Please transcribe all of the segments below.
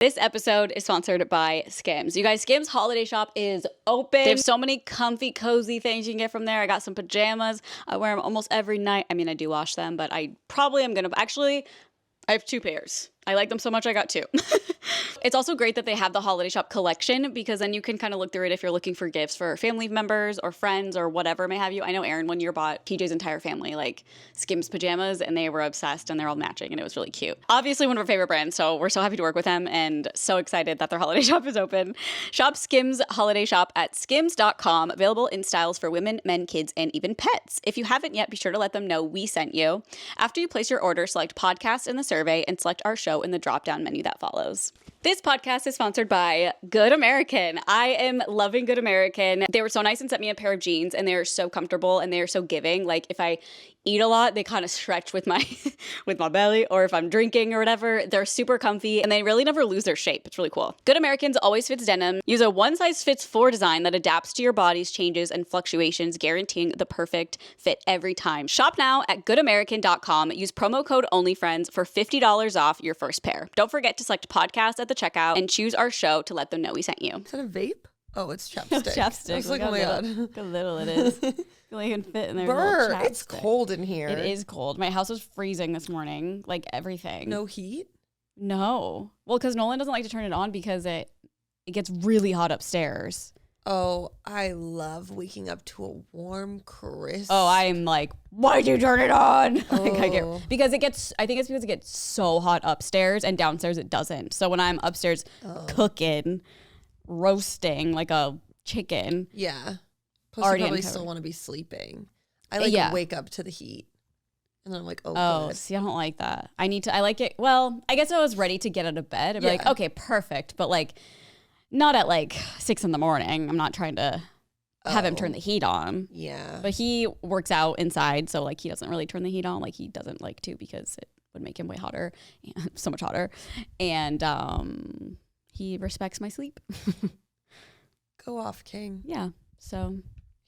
This episode is sponsored by Skims. You guys, Skims holiday shop is open. They have so many comfy, cozy things you can get from there. I got some pajamas. I wear them almost every night. I mean, I do wash them, but I probably am gonna, actually, I have 2 pairs. I like them so much I got 2. It's also great that they have the holiday shop collection because then you can kind of look through it if you're looking for gifts for family members or friends or whatever may have you. I know Erin one year bought PJ's entire family like Skims pajamas and they were obsessed and they're all matching and it was really cute. Obviously one of our favorite brands, so we're so happy to work with them and so excited that their holiday shop is open. Shop Skims holiday shop at skims.com, available in styles for women, men, kids, and even pets. If you haven't yet, be sure to let them know we sent you. After you place your order, select podcast in the survey and select our show in the drop-down menu that follows. This podcast is sponsored by Good American. I am loving Good American. They were so nice and sent me a pair of jeans and they are so comfortable and they are so giving. Like if I eat a lot, they kind of stretch with my with my belly, or if I'm drinking or whatever, they're super comfy and they really never lose their shape. It's really cool. Good Americans always fits denim. Use a one-size-fits-4 design that adapts to your body's changes and fluctuations, guaranteeing the perfect fit every time. Shop now at goodamerican.com. Use promo code OnlyFriends for $50 off your first pair. Don't forget to select podcast at the checkout and choose our show to let them know we sent you. Is that a vape? Oh, it's chapstick. Chapstick. I was like, oh my God. Look how little it is. You only can fit in there. Brr, it's cold in here. It is cold. My house was freezing this morning, like everything. No heat? No. Well, because Nolan doesn't like to turn it on because it gets really hot upstairs. Oh, I love waking up to a warm, crisp. Oh, I'm like, why'd you turn it on? Oh. Like because it gets, I think it's because it gets so hot upstairs and downstairs it doesn't. So when I'm upstairs cooking, roasting like a chicken. Yeah. Plus I probably still want to be sleeping. I wake up to the heat. And then I'm like, oh, good. See, I don't like that. I like it. Well, I guess if I was ready to get out of bed, I'd be like, okay, perfect. But like, not at like 6 a.m. I'm not trying to have him turn the heat on. Yeah. But he works out inside. So like, he doesn't really turn the heat on. Like he doesn't like to because it would make him way hotter, so much hotter. And he respects my sleep. Go off, King. Yeah. So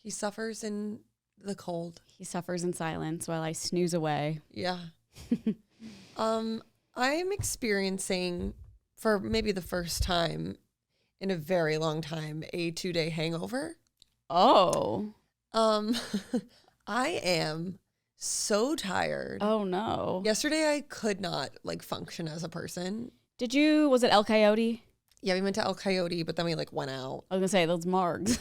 he suffers in the cold. He suffers in silence while I snooze away. Yeah. I'm experiencing, for maybe the first time in a very long time, a 2-day hangover. Oh. I am so tired. Oh no. Yesterday I could not like function as a person. Was it El Coyote? Yeah, we went to El Coyote, but then we like went out. I was gonna say those margs.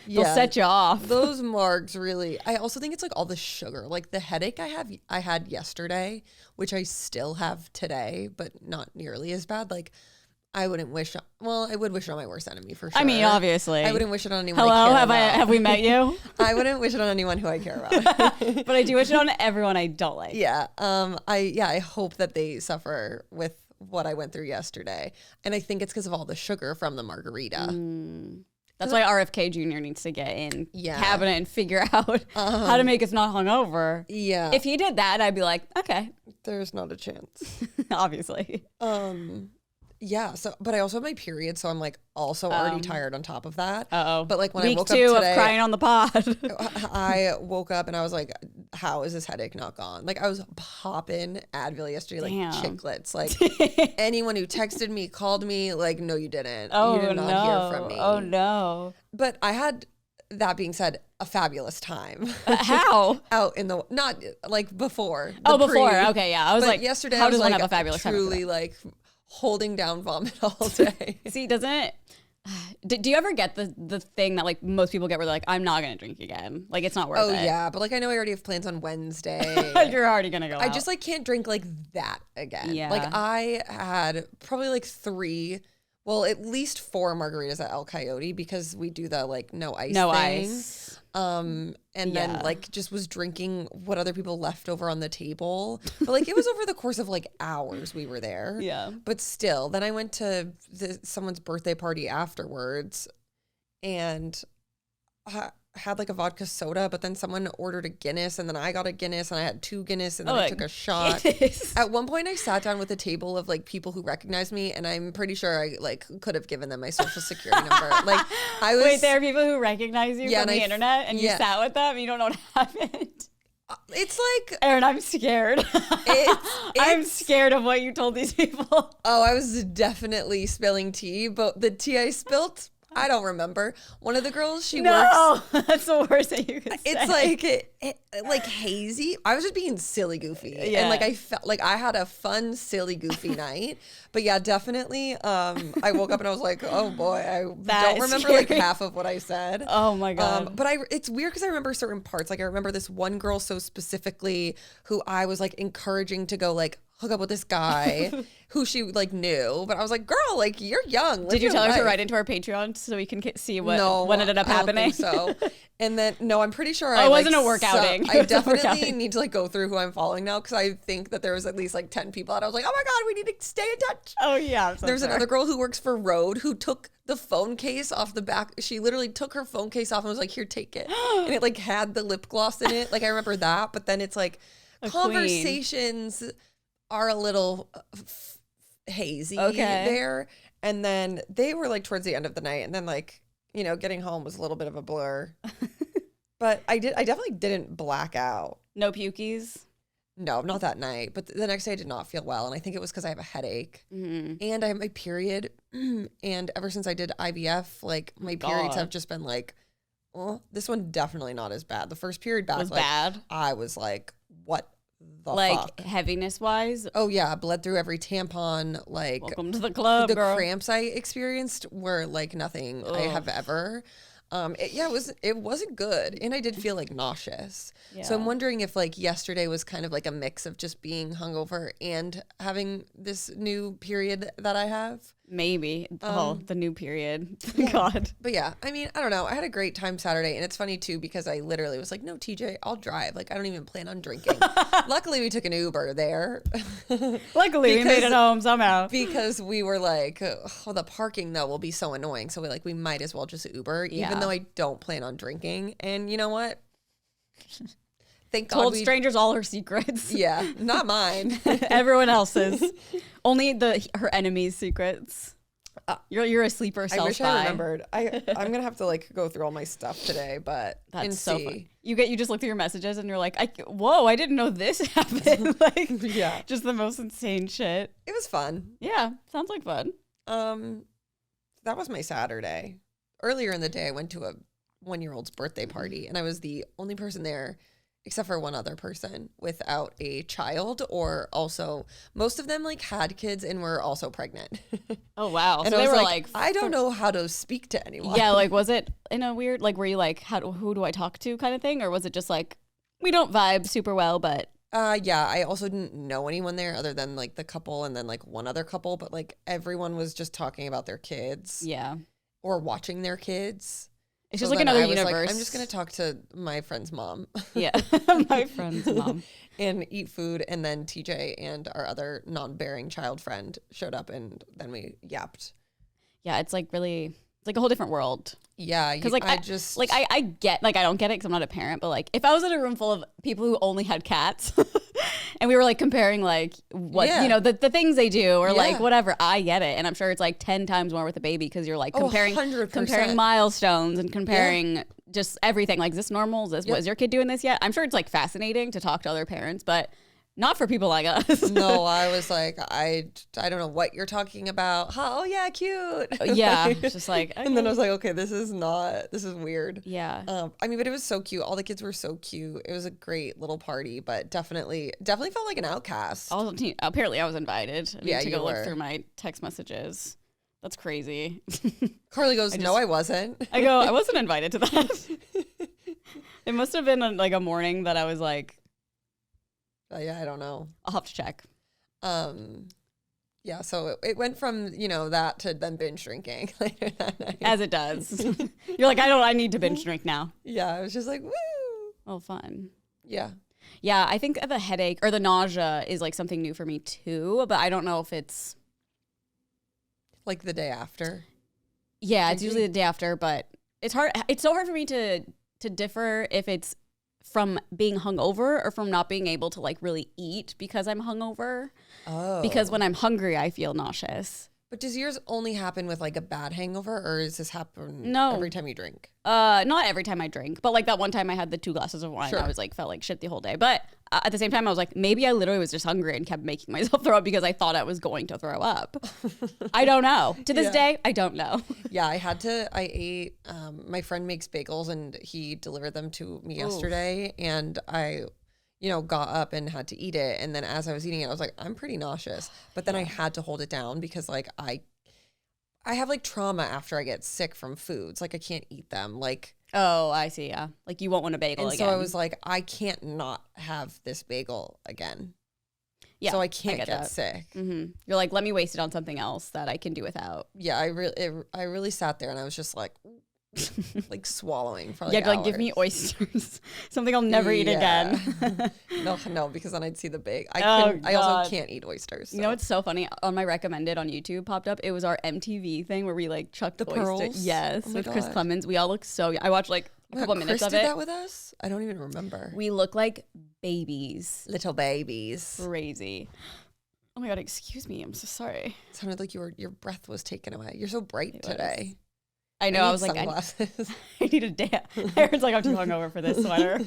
They'll set you off. Those margs really. I also think it's like all the sugar. Like the headache I had yesterday, which I still have today, but not nearly as bad. Like I would wish it on my worst enemy for sure. I mean, obviously. I wouldn't wish it on anyone Hello, I care about. have we met you? I wouldn't wish it on anyone who I care about. But I do wish it on everyone I don't like. Yeah. I hope that they suffer with what I went through yesterday. And I think it's because of all the sugar from the margarita. That's why RFK Jr. needs to get in cabinet and figure out how to make us not hungover. Yeah. If he did that, I'd be like, okay. There's not a chance. Obviously. Yeah, but I also have my period, so I'm like also already tired on top of that. Uh-oh. But like when Week I woke up 2 today, of crying on the pod. I woke up and I was like, how is this headache not gone? Like I was popping Advil yesterday, like chiclets. Like anyone who texted me, called me, like, no, you didn't. You did not hear from me. Oh no. But I had, that being said, a fabulous time. How? Out in the, not like before. Before. Okay, yeah. I was like, yesterday how I was does one like have a fabulous time? Truly like holding down vomit all day. See, doesn't it? Do you ever get the thing that like most people get where they're like, I'm not going to drink again. Like it's not worth it. Oh yeah. But like, I know I already have plans on Wednesday. You're already going to go out. I just like can't drink like that again. Yeah. Like I had probably like 3, well, at least 4 margaritas at El Coyote because we do the like no ice thing. Ice. And then like just was drinking what other people left over on the table. But like it was over the course of like hours we were there. Yeah. But still, then I went to someone's birthday party afterwards and had like a vodka soda, but then someone ordered a Guinness and then I got a Guinness and I had 2 Guinness and then I took a shot. At one point I sat down with a table of like people who recognized me and I'm pretty sure I like could have given them my social security number. Like I was. Wait, there are people who recognize you from the internet and you sat with them and you don't know what happened. It's like, Erin, I'm scared. I'm scared of what you told these people. Oh, I was definitely spilling tea, but the tea I spilled, I don't remember. One of the girls, she works. That's the worst thing you could say. It's like like hazy. I was just being silly goofy. Yeah. And like I felt like I had a fun, silly, goofy night. But yeah, definitely. I woke up and I was like, oh boy, I don't remember like half of what I said. Oh my God. But it's weird because I remember certain parts. Like I remember this one girl so specifically who I was like encouraging to go like hook up with this guy who she like knew, but I was like, girl, like you're young. Did you tell her to write into our Patreon so we can see what ended up happening? I don't think so. And then no, I'm pretty sure it wasn't a work outing. I definitely need to like go through who I'm following now because I think that there was at least like 10 people and I was like, oh my God, we need to stay in touch. Oh yeah. There's another girl who works for Rode who took the phone case off the back. She literally took her phone case off and was like, here, take it. And it like had the lip gloss in it. Like I remember that, but then it's like conversations are a little hazy there. And then they were like towards the end of the night and then like, you know, getting home was a little bit of a blur. But I definitely didn't black out. No pukies? No, not that night. But the next day I did not feel well. And I think it was because I have a headache. And I have my period. And ever since I did IVF, like my periods have just been like, oh, this one definitely not as bad. The first period back was like, bad. I was like, what the like fuck? Heaviness wise? Oh yeah, bled through every tampon. Like welcome to the club, the girl. Cramps I experienced were like nothing I have ever. It wasn't good, and I did feel like nauseous. Yeah. So I'm wondering if like yesterday was kind of like a mix of just being hungover and having this new period that I have. Maybe. The new period. Yeah. God. But yeah, I mean, I don't know. I had a great time Saturday, and it's funny too because I literally was like, no, TJ, I'll drive. Like, I don't even plan on drinking. Luckily, we took an Uber there. Luckily, we made it home somehow. Because we were like, oh, the parking though will be so annoying. So we might as well just Uber, even though I don't plan on drinking. And you know what? Thank God. Told strangers all her secrets. Yeah, not mine. Everyone else's. Only her enemies' secrets. You're a sleeper cell I wish spy. I remembered. I'm gonna have to like go through all my stuff today, but that's so funny. You just look through your messages and you're like, whoa, I didn't know this happened. Like, yeah, just the most insane shit. It was fun. Yeah, sounds like fun. That was my Saturday. Earlier in the day, I went to a 1-year-old's birthday party, and I was the only person there, except for one other person, without a child, or also most of them like had kids and were also pregnant. Oh wow! And so they were like, I don't know how to speak to anyone. Yeah, like was it in a weird like were you like who do I talk to kind of thing, or was it just like we don't vibe super well, but yeah, I also didn't know anyone there other than like the couple and then like one other couple, but like everyone was just talking about their kids. Yeah. Or watching their kids. It's just like another universe. Like, I'm just going to talk to my friend's mom. Yeah, my friend's mom. And eat food. And then TJ and our other non-bearing child friend showed up and then we yapped. Yeah, it's like really, it's like a whole different world. Yeah. Because like I get, like I don't get it because I'm not a parent, but like if I was in a room full of people who only had cats and we were like comparing like what, you know, the things they do or like whatever, I get it. And I'm sure it's like 10 times more with a baby because you're like comparing milestones and comparing just everything. Like, is this normal? Is your kid doing this yet? I'm sure it's like fascinating to talk to other parents, but not for people like us. No, I was like, I don't know what you're talking about. Oh yeah, cute. Yeah, it's just like, okay. And then I was like, okay, this is weird. Yeah. I mean, but it was so cute. All the kids were so cute. It was a great little party, but definitely felt like an outcast. Apparently, I was invited. I need to go look through my text messages. That's crazy. Carly goes, no, I wasn't. I go, I wasn't invited to that. It must have been like a morning that I was like, yeah, I don't know. I'll have to check. Yeah, so it went from, you know, that to then binge drinking later that night. As it does. You're like, I need to binge drink now. Yeah, I was just like, woo. Oh, fun. Yeah. Yeah, I think the headache or the nausea is like something new for me too, but I don't know if it's like the day after. Yeah, it's usually the day after, but it's hard. It's so hard for me to differ if it's from being hungover or from not being able to like really eat because I'm hungover. Oh. Because when I'm hungry, I feel nauseous. But does yours only happen with like a bad hangover, or does this happen No. every time you drink? Not every time I drink, but like that one time I had the 2 glasses of wine, Sure. I was like, felt like shit the whole day. But at the same time, I was like, maybe I literally was just hungry and kept making myself throw up because I thought I was going to throw up. I don't know. To this day, I don't know. Yeah, I ate, my friend makes bagels and he delivered them to me yesterday, and I, got up and had to eat it. And then as I was eating it, I was like, I'm pretty nauseous. But then I had to hold it down because like I have like trauma after I get sick from foods. Like I can't eat them. Like, Oh, I see. Yeah. Like you won't want a bagel and again. so I was like, I can't not have this bagel again. Yeah. So I can't get get that. sick. You're like, let me waste it on something else that I can do without. Yeah, I really sat there and I was just like, like swallowing for like You had to like hours. give me oysters, something I'll never eat again. No, because then I'd see the big. I God. also can't eat oysters. So. You know what's so funny? On my recommended on YouTube popped up. It was our MTV thing where we like chucked The oysters. pearls? Yes, Oh my with Chris God. Clemens. We all look so. I watched like a couple minutes Chris of did it. that with us? I don't even remember. We look like babies. Little babies. Crazy. Oh my God, excuse me. I'm so sorry. It sounded like your breath was taken away. You're so bright today. I know. I need was like, sunglasses. I need a dance. Aaron's like, I'm too hungover for this sweater.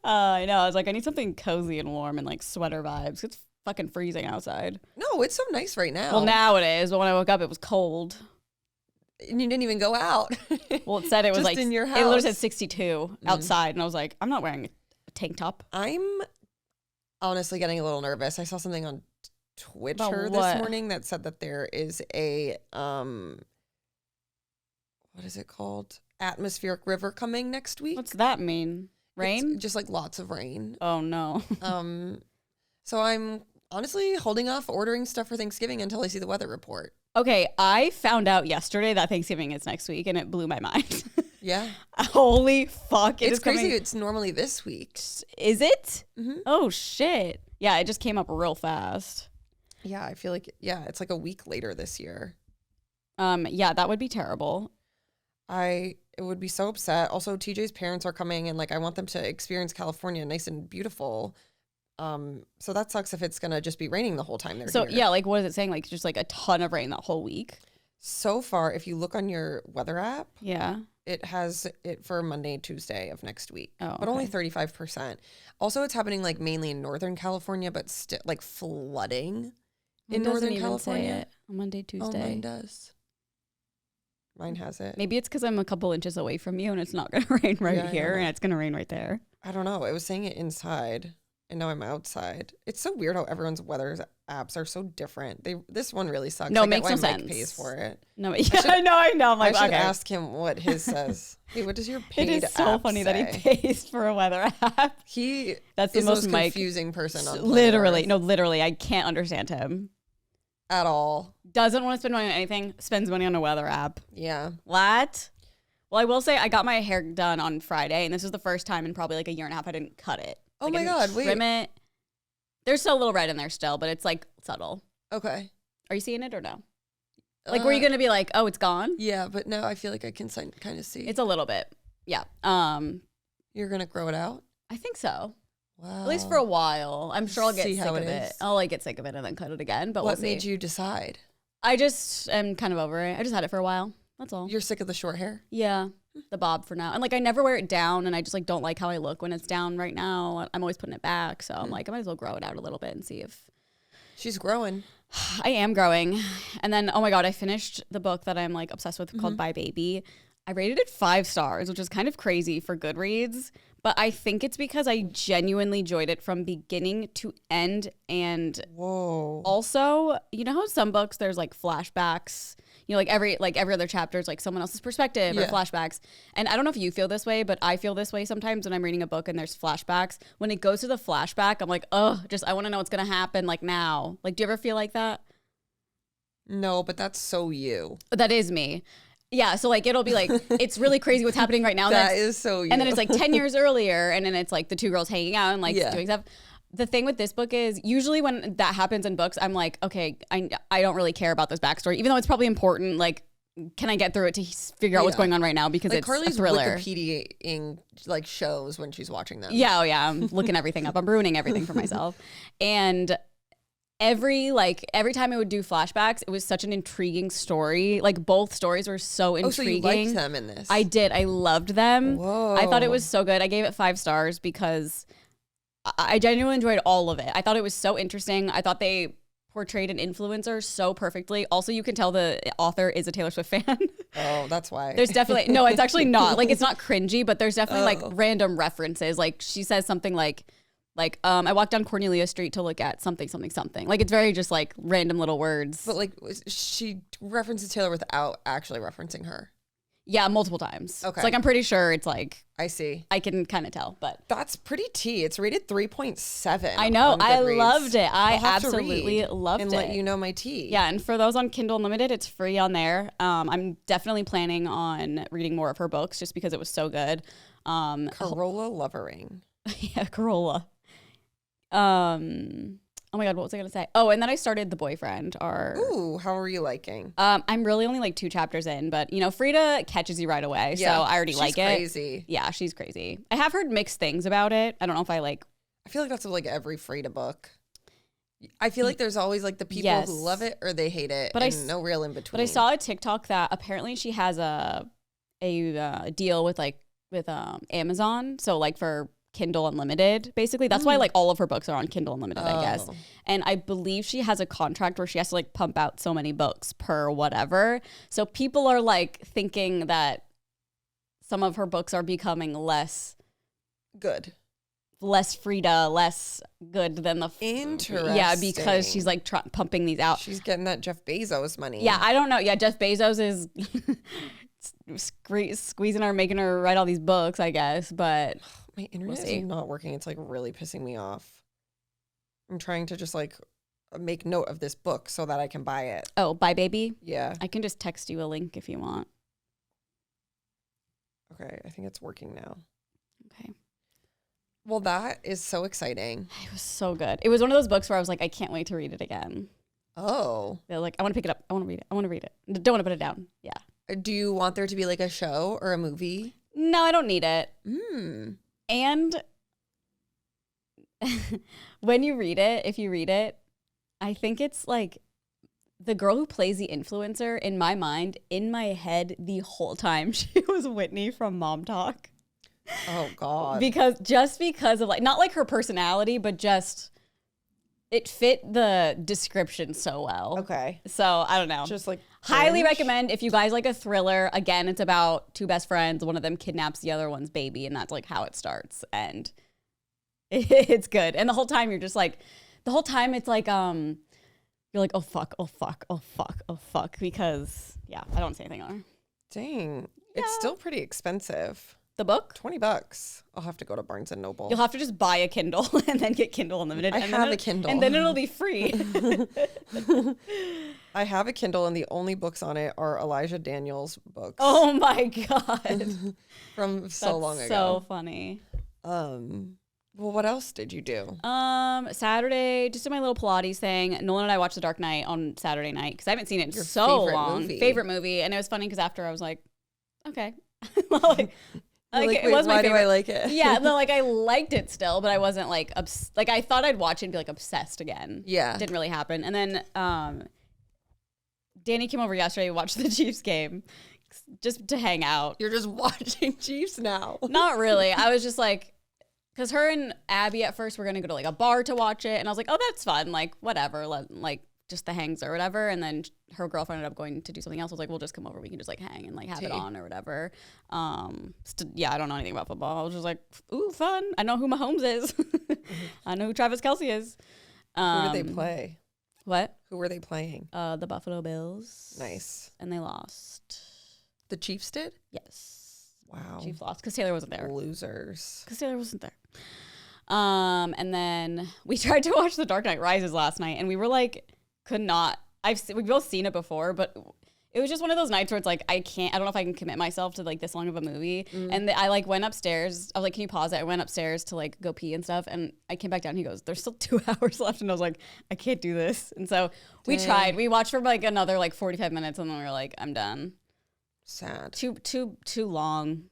I know. I was like, I need something cozy and warm and like sweater vibes. It's fucking freezing outside. No, it's so nice right now. Well, now it is. But when I woke up, it was cold. And you didn't even go out. Well, it said it was Just like in your It literally house. said 62 outside, and I was like, I'm not wearing a tank top. I'm honestly getting a little nervous. I saw something on Twitter About this what? morning that said that there is a what is it called? Atmospheric river coming next week. What's that mean? Rain? It's just like lots of rain. Oh no. So I'm honestly holding off ordering stuff for Thanksgiving until I see the weather report. Okay, I found out yesterday that Thanksgiving is next week, and it blew my mind. Yeah. Holy fuck! It's crazy. Coming. It's normally this week. Is it? Mhm. Oh shit! Yeah, it just came up real fast. Yeah, I feel like, it's like a week later this year. Yeah, that would be terrible. I would be so upset. Also, TJ's parents are coming, and like I want them to experience California nice and beautiful. So that sucks if it's gonna just be raining the whole time they're So here. yeah, like what is it saying? Like just like a ton of rain that whole week. So far, if you look on your weather app, Yeah. it has it for Monday, Tuesday of next week, Oh, but only okay. 35%. Also, it's happening like mainly in Northern California, but still like flooding in Mine doesn't Northern even California. say it. On Monday, Oh, Tuesday. mine does. Mine has it. Maybe it's because I'm a couple inches away from you and it's not going to rain right Yeah, I here know. and it's going to rain right there. I don't know. It was saying it inside, and now I'm outside. It's so weird how everyone's weather apps are so different. This one really sucks. No, I it makes get why no Mike sense. pays for it. No, yeah, I know. I'm like, I should okay. ask him what his says. Hey, what does your paid It is so app funny say? that he pays for a weather app. He That's the is most the Mike. confusing person on planet Literally, Earth no, literally, I can't understand him. at all. Doesn't want to spend money on anything, spends money on a weather app. Yeah. What? Well, I will say I got my hair done on Friday, and this is the first time in probably like a year and a half I didn't cut it. Oh Like, my I didn't God, wait. trim it. There's still a little red in there still, but it's like subtle. Okay. Are you seeing it or no? Like, were you gonna be like, oh, it's gone? Yeah, but now I feel like I can kind of see. It's a little bit. Yeah. You're gonna grow it out. I think so. Wow. At least for a while. I'm sure I'll get See sick how of it it. is. I'll like get sick of it and then cut it again. But What we'll see. made you decide? I just am kind of over it. I just had it for a while. That's all. You're sick of the short hair? Yeah. The bob for now. And like I never wear it down and I just like don't like how I look when it's down right now. I'm always putting it back. So I'm like, I might as well grow it out a little bit and see if She's growing. I am growing. And then, oh my God, I finished the book that I'm like obsessed with called Bye Baby. I rated it 5 stars, which is kind of crazy for Goodreads. But I think it's because I genuinely enjoyed it from beginning to end. And Whoa. also, you know how some books there's like flashbacks, you know, like every other chapter is like someone else's perspective or Yeah. flashbacks. And I don't know if you feel this way, but I feel this way sometimes when I'm reading a book and there's flashbacks. When it goes to the flashback, I'm like, oh, I want to know what's gonna happen like now. Like, do you ever feel like that? No, but that's so you. But that is me. Yeah, so like it'll be like it's really crazy what's happening right now. That is so you. And then it's like 10 years earlier, and then it's like the 2 girls hanging out and like Yeah. doing stuff. The thing with this book is usually when that happens in books, I'm like, okay, I don't really care about this backstory, even though it's probably important. Like, can I get through it to figure out what's Yeah. going on right now? Because like it's Carly's a thriller. Wikipediaing like shows when she's watching them. Yeah, oh yeah, I'm looking everything up. I'm ruining everything for myself. And every time it would do flashbacks, it was such an intriguing story. Like both stories were so intriguing. Oh, so you liked them in this? I did. I loved them. Whoa. I thought it was so good. I gave it 5 stars because I genuinely enjoyed all of it. I thought it was so interesting. I thought they portrayed an influencer so perfectly. Also, you can tell the author is a Taylor Swift fan. Oh, that's why. There's definitely, no, it's actually not. Like, it's not cringy, but there's definitely like random references. Like she says something like, I walked down Cornelia Street to look at something. Like, it's very just like random little words. But like, she references Taylor without actually referencing her. Yeah, multiple times. Okay. So like, I'm pretty sure it's like, I see. I can kind of tell, but. That's pretty tea. It's rated 3.7. I know. on I Goodreads. loved it. I I'll have to absolutely read loved and it. let you know my tea. Yeah, and for those on Kindle Unlimited, it's free on there. I'm definitely planning on reading more of her books just because it was so good. Corolla Lovering. Yeah, Corolla. Oh my God, what was I gonna say? Oh, and then I started The Boyfriend. Ooh, how are you liking? I'm really only like 2 chapters in, but you know, Frida catches you right away, so I already like it. She's crazy. Yeah, she's crazy. I have heard mixed things about it. I don't know if I like. I feel like that's like every Frida book. I feel like there's always like the people who love it or they hate it, but no real in between. But I saw a TikTok that apparently she has a deal with Amazon, so like for Kindle Unlimited, basically. That's why like all of her books are on Kindle Unlimited, I guess. And I believe she has a contract where she has to like pump out so many books per whatever. So people are like thinking that some of her books are becoming less Frida, less good than the interesting. Yeah, because she's like pumping these out. She's getting that Jeff Bezos money. Yeah, I don't know. Yeah, Jeff Bezos is squeezing her, making her write all these books, I guess. But my internet is not working. It's like really pissing me off. I'm trying to just like make note of this book so that I can buy it. Oh, Bye Baby? Yeah. I can just text you a link if you want. Okay, I think it's working now. Okay. Well, that is so exciting. It was so good. It was one of those books where I was like, I can't wait to read it again. Oh. They're like, I want to pick it up. I want to read it. I want to read it. Don't want to put it down. Yeah. Do you want there to be like a show or a movie? No, I don't need it. And when you read it, if you read it, I think it's like the girl who plays the influencer, in my mind, in my head, the whole time, she was Whitney from Mom Talk. Oh, God. Because of like, not like her personality, but just it fit the description so well. Okay. So I don't know. Just like highly recommend if you guys like a thriller. Again, it's about 2 best friends. One of them kidnaps the other one's baby, and that's like how it starts. And it's good. And the whole time you're just like, it's like you're like, oh fuck, oh fuck, oh fuck, oh fuck, because yeah, I don't say anything on her. Dang. Yeah. It's still pretty expensive. The book? $20. I'll have to go to Barnes & Noble. You'll have to just buy a Kindle and then get Kindle Unlimited. I have a Kindle. And then it'll be free. I have a Kindle and the only books on it are Elijah Daniels books. Oh my God. From so long ago. So funny. Well, what else did you do? Saturday, just did my little Pilates thing. Nolan and I watched The Dark Knight on Saturday night because I haven't seen it in so long. Favorite movie. And it was funny because after I was like, okay. Like, it was my favorite. Why do I like it? Yeah, no, like I liked it still, but I wasn't like like I thought I'd watch it and be like obsessed again. Yeah, didn't really happen. And then Danny came over yesterday to watch the Chiefs game, just to hang out. You're just watching Chiefs now? Not really. I was just like, because her and Abby at first were gonna go to like a bar to watch it, and I was like, oh, that's fun, like whatever, like just the hangs or whatever. And then her girlfriend ended up going to do something else. I was like, we'll just come over. We can just like hang and like have it on or whatever. Yeah, I don't know anything about football. I was just like, ooh, fun. I know who Mahomes is. I know who Travis Kelce is. Who did they play? What? Who were they playing? The Buffalo Bills. Nice. And they lost. The Chiefs did? Yes. Wow. Chiefs lost because Taylor wasn't there. Losers. Because Taylor wasn't there. And then we tried to watch The Dark Knight Rises last night, and we were like, could not. We've both seen it before, but it was just one of those nights where it's like I don't know if I can commit myself to like this long of a movie. And I like went upstairs. I was like, can you pause it? I went upstairs to like go pee and stuff, and I came back down. He goes, there's still 2 hours left, and I was like, I can't do this. And so we tried. We watched for like another like 45 minutes, and then we were like, I'm done. Sad. Too long.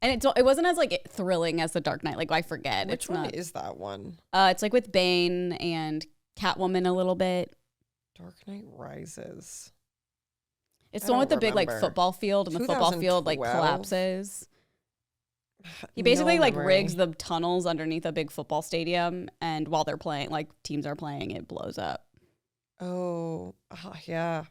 And it wasn't as like thrilling as The Dark Knight. Like I forget. Which one is that one? It's like with Bane and Catwoman a little bit. Dark Knight Rises. It's I the one with the don't big like remember. football field, and the football field like 2012? collapses. He basically No like memory. rigs the tunnels underneath a big football stadium, and while they're playing, like teams are playing, it blows up. Oh, yeah.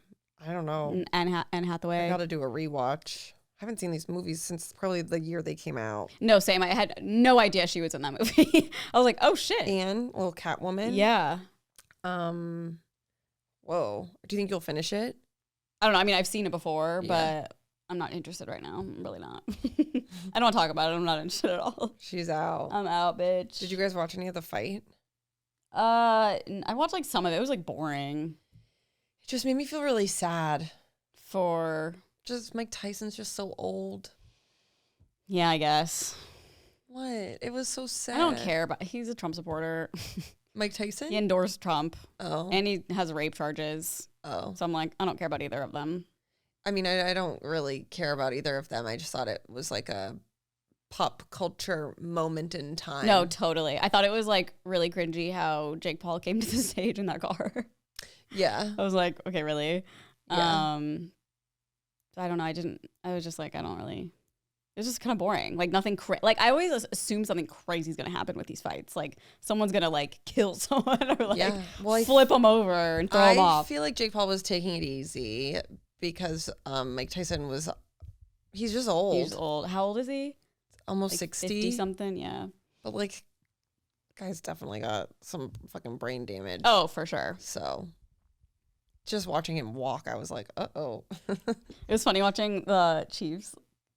I don't know. Anne I Hathaway. got to do a rewatch. I haven't seen these movies since probably the year they came out. No, same. I had no idea she was in that movie. I was like, oh shit. Anne, little Catwoman. Yeah. Whoa. Do you think you'll finish it? I don't know. I mean, I've seen it before, Yeah. but I'm not interested right now. I'm really not. I don't want to talk about it. I'm not interested at all. She's out. I'm out, bitch. Did you guys watch any of the fight? I watched like some of it. It was like boring. It just made me feel really sad. For Just Mike Tyson's just so old. yeah, I guess. What? It was so sad. I don't care, but he's a Trump supporter. Mike Tyson? He endorsed Trump, Oh. and he has rape charges. Oh. So I'm like, I don't care about either of them. I mean, I don't really care about either of them. I just thought it was like a pop culture moment in time. No, totally. I thought it was like really cringy how Jake Paul came to the stage in that car. Yeah. I was like, okay, really? Yeah. I don't know. I was just like, I don't really. It was just kind of boring. Like nothing. Like I always assume something crazy is gonna happen with these fights. Like someone's gonna like kill someone or like Yeah. Well, flip them over and throw them off. I feel like Jake Paul was taking it easy because Mike Tyson he's just old. He's old. How old is he? Almost Like 60. 50 something. Yeah. But like, guy's definitely got some fucking brain damage. Oh, for sure. So just watching him walk, I was like, uh-oh. It was funny watching the Chiefs.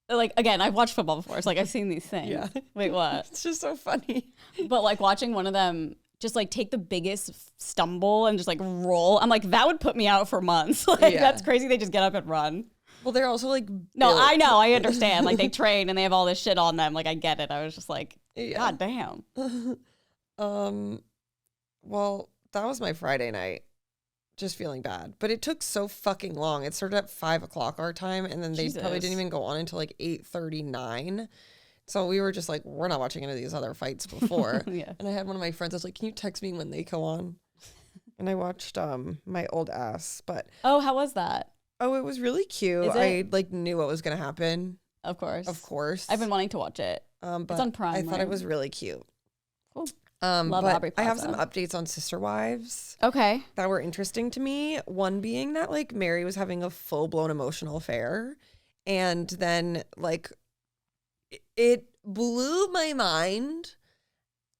Like, again, I've watched football before. It's like, I've seen these things. Yeah. Wait, what? It's just so funny. But like watching one of them just like take the biggest stumble and just like roll. I'm like, that would put me out for months. Like, Yeah. that's crazy. They just get up and run. Well, they're also like No, built. I know. I understand. Like, they train and they have all this shit on them. Like, I get it. I was just like, Yeah. God damn. Well, that was my Friday night. Just feeling bad. But it took so fucking long. It started at 5:00 our time, and then they probably Jesus. didn't even go on until like 8:39. So we were just like, we're not watching any of these other fights before. Yeah. And I had one of my friends, I was like, can you text me when they go on? And I watched my old ass. But Oh, how was that? oh, it was really cute. Is it? I like knew what was gonna happen. Of course. Of course. I've been wanting to watch it. but on Prime, I thought right? it was really cute. Cool. But Aubrey I have some Plaza. updates on Sister Wives Okay. that were interesting to me. One being that like Mary was having a full-blown emotional affair, and then like it blew my mind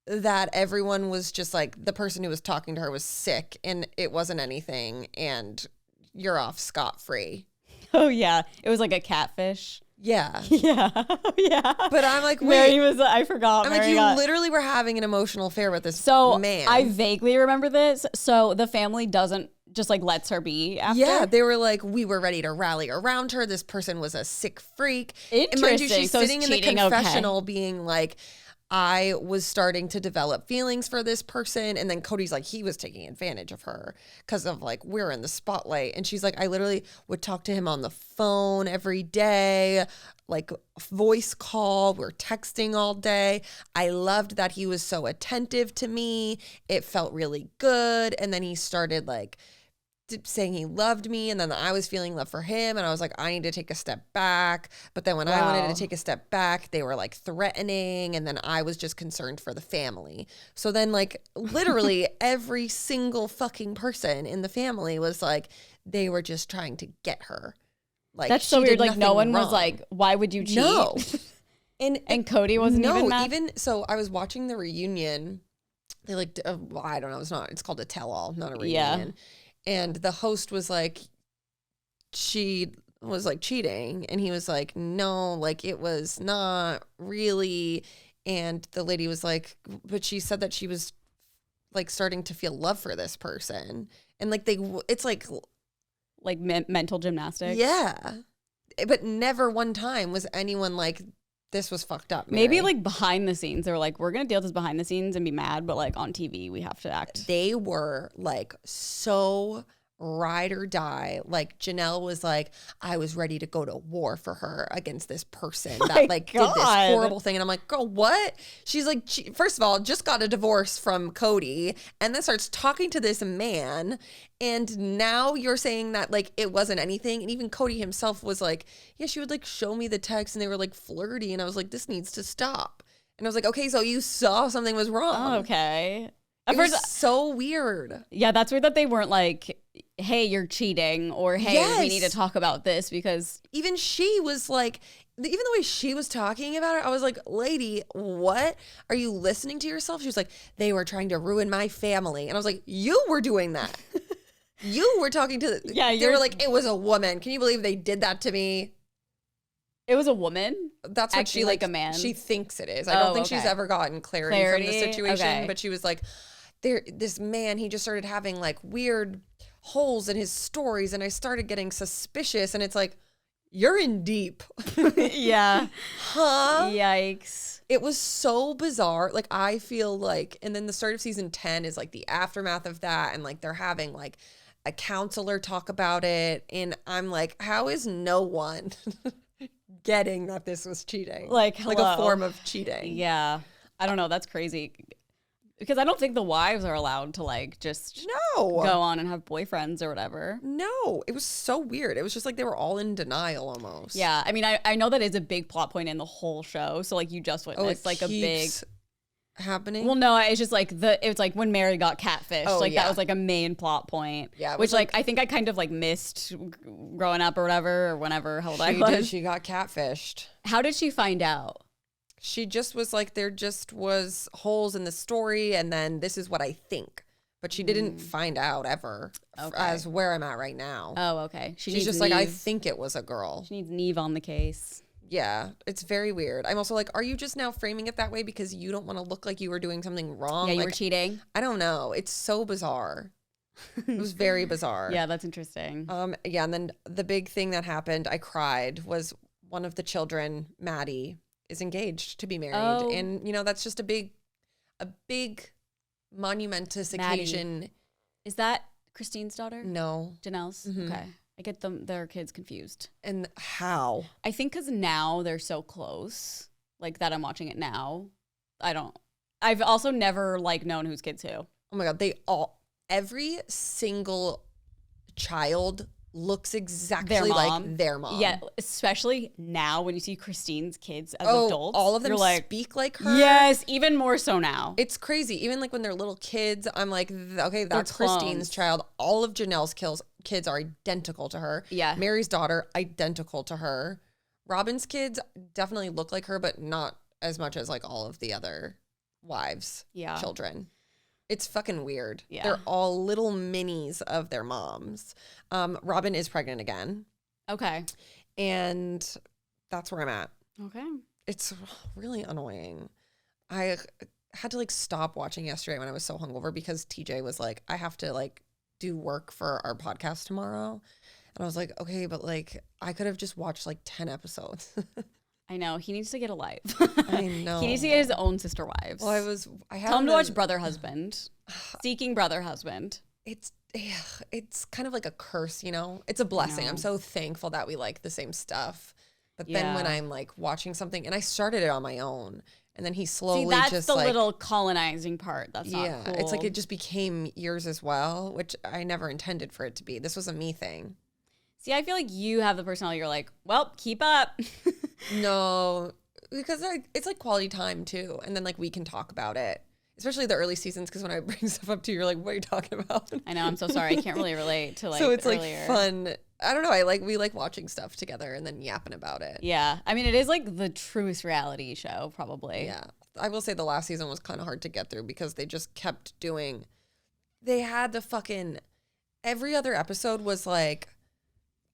that everyone was just like, the person who was talking to her was sick and it wasn't anything and you're off scot-free. Oh, yeah. It was like a catfish. Yeah. Yeah. Yeah. But I'm like, Mary wait. was, I forgot. I'm like, Mary you got- literally were having an emotional affair with this So man. I vaguely remember this. So the family doesn't just like lets her be after. Yeah, they were like, we were ready to rally around her. This person was a sick freak. And mind you, Interesting. she's So it's sitting in the cheating, okay. confessional being like, I was starting to develop feelings for this person. And then Cody's like, he was taking advantage of her because of like, we're in the spotlight. And she's like, I literally would talk to him on the phone every day, like voice call. We're texting all day. I loved that he was so attentive to me. It felt really good. And then he started like saying he loved me, and then I was feeling love for him, and I was like, I need to take a step back. But then when I wanted Wow. to take a step back, they were like threatening, and then I was just concerned for the family. So then like literally every single fucking person in the family was like, they were just trying to get her. Like, That's so she weird. did Like no nothing one was wrong. like, why would you cheat? No. And Cody wasn't even mad? So I was watching the reunion. They like, well, I don't know. It's called a tell-all, not a Yeah. reunion. And the host was like, she was like cheating. And he was like, no, like it was not really. And the lady was like, but she said that she was like starting to feel love for this person. And like it's like, Like mental gymnastics. yeah. But never one time was anyone like, this was fucked up. Maybe Mary. like behind the scenes, they were like, we're gonna deal with this behind the scenes and be mad, but like on TV, we have to act. They were like so ride or die. Like Janelle was like, I was ready to go to war for her against this person that like did this horrible thing. And I'm like, girl, what? She's like, first of all, just got a divorce from Cody and then starts talking to this man. And now you're saying that like it wasn't anything. And even Cody himself was like, yeah, she would like show me the text and they were like flirty. And I was like, this needs to stop. And I was like, okay, so you saw something was wrong. Oh, okay. It was so weird. Yeah, that's weird that they weren't like, hey, you're cheating, or hey, we need to talk about this, because even she was like, even the way she was talking about it, I was like, lady, what? Are you listening to yourself? She was like, they were trying to ruin my family. And I was like, you were doing that. You were talking to, they were like, it was a woman. Can you believe they did that to me? It was a woman? That's what she like a man. She thinks it is. I don't think she's ever gotten clarity from the situation, but she was like, this man, he just started having like weird holes in his stories and I started getting suspicious and it's like, you're in deep. Yeah. Huh? Yikes. It was so bizarre. Like I feel like, and then the start of season 10 is like the aftermath of that. And like they're having like a counselor talk about it. And I'm like, how is no one getting that this was cheating? Like a form of cheating. Yeah. I don't know. That's crazy. Because I don't think the wives are allowed to like just go on and have boyfriends or whatever. No, it was so weird. It was just like they were all in denial almost. Yeah, I mean, I know that is a big plot point in the whole show. So like you just witnessed like a big happening. Well, no, it's just like it's like when Mary got catfished. That was like a main plot point. Yeah, which like I think I kind of like missed growing up or whatever or whenever how old I was. She got catfished. How did she find out? She just was like, there just was holes in the story, and then this is what I think. But she didn't find out ever as where I'm at right now. Oh, okay. She's just like, I think it was a girl. She needs Neve on the case. Yeah, it's very weird. I'm also like, are you just now framing it that way because you don't want to look like you were doing something wrong? Yeah, you like, were cheating? I don't know. It's so bizarre. It was very bizarre. Yeah, that's interesting. Yeah, and then the big thing that happened, I cried, was one of the children, Maddie, is engaged to be married. Oh. And, you know, that's just a big monumentous occasion. Is that Christine's daughter? No. Janelle's? Mm-hmm. Okay. I get their kids confused. And how? I think because now they're so close, like that I'm watching it now. I've also never like known whose kids who. Oh my God. Every single child looks exactly like their mom. Yeah, especially now when you see Christine's kids as adults. All of them speak like her. Yes, even more so now. It's crazy. Even like when they're little kids, I'm like, okay, that's Christine's child. All of Janelle's kids are identical to her. Yeah. Mary's daughter, identical to her. Robin's kids definitely look like her, but not as much as like all of the other wives' children. It's fucking weird. Yeah. They're all little minis of their moms. Robin is pregnant again. Okay. And that's where I'm at. Okay. It's really annoying. I had to like stop watching yesterday when I was so hungover because TJ was like, I have to like do work for our podcast tomorrow. And I was like, okay, but like I could have just watched like 10 episodes. I know. He needs to get a life. I know. He needs to get his own sister wives. Well, tell him to watch Brother Husband. Seeking Brother Husband. It's kind of like a curse, you know? It's a blessing. I'm so thankful that we like the same stuff. But then when I'm like watching something, and I started it on my own, and then he slowly that's the little colonizing part. That's not cool. It's like it just became yours as well, which I never intended for it to be. This was a me thing. See, I feel like you have the personality. You're like, well, keep up. No, because it's like quality time too. And then like we can talk about it, especially the early seasons. Because when I bring stuff up to you, you're like, what are you talking about? I know. I'm so sorry. I can't really relate to like so it's earlier. Like fun. I don't know. We like watching stuff together and then yapping about it. Yeah. I mean, it is like the truest reality show probably. Yeah. I will say the last season was kind of hard to get through because they just kept doing, they had the fucking, every other episode was like,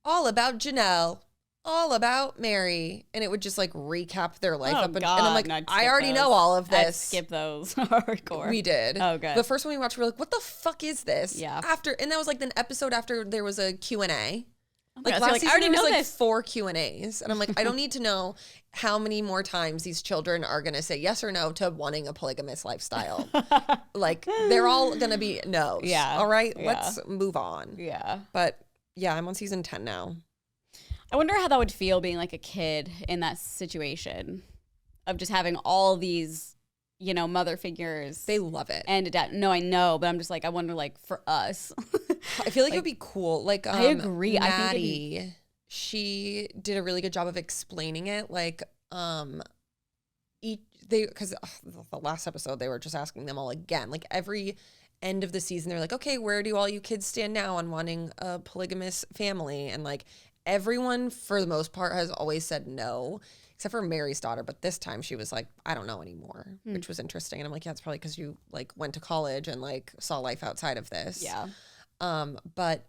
all about Janelle, all about Mary, and it would just like recap their life God, and I'm like, I already know all of this. I'd skip those hardcore. We did. Oh, good. The first one we watched, we were like, what the fuck is this? Yeah. And that was like an episode after there was a Q&A. my Like God, so last I season, already there was know like this. 4 Q&As. And I'm like, I don't need to know how many more times these children are going to say yes or no to wanting a polygamous lifestyle. Like, they're all going to be no's. Yeah. All right, Yeah. let's move on. Yeah. But yeah, I'm on season 10 now. I wonder how that would feel being like a kid in that situation of just having all these, you know, mother figures. They love it. And a dad. No, I know, but I'm just like, I wonder, like, for us. I feel like it would be cool. Like, I agree. I think Maddie, she did a really good job of explaining it. Like, because the last episode, they were just asking them all again. Like, every end of the season, they're like, okay, where do all you kids stand now on wanting a polygamous family? And like, everyone, for the most part, has always said no, except for Mary's daughter. But this time she was like, I don't know anymore, which was interesting. And I'm like, yeah, it's probably because you like went to college and like saw life outside of this. Yeah. But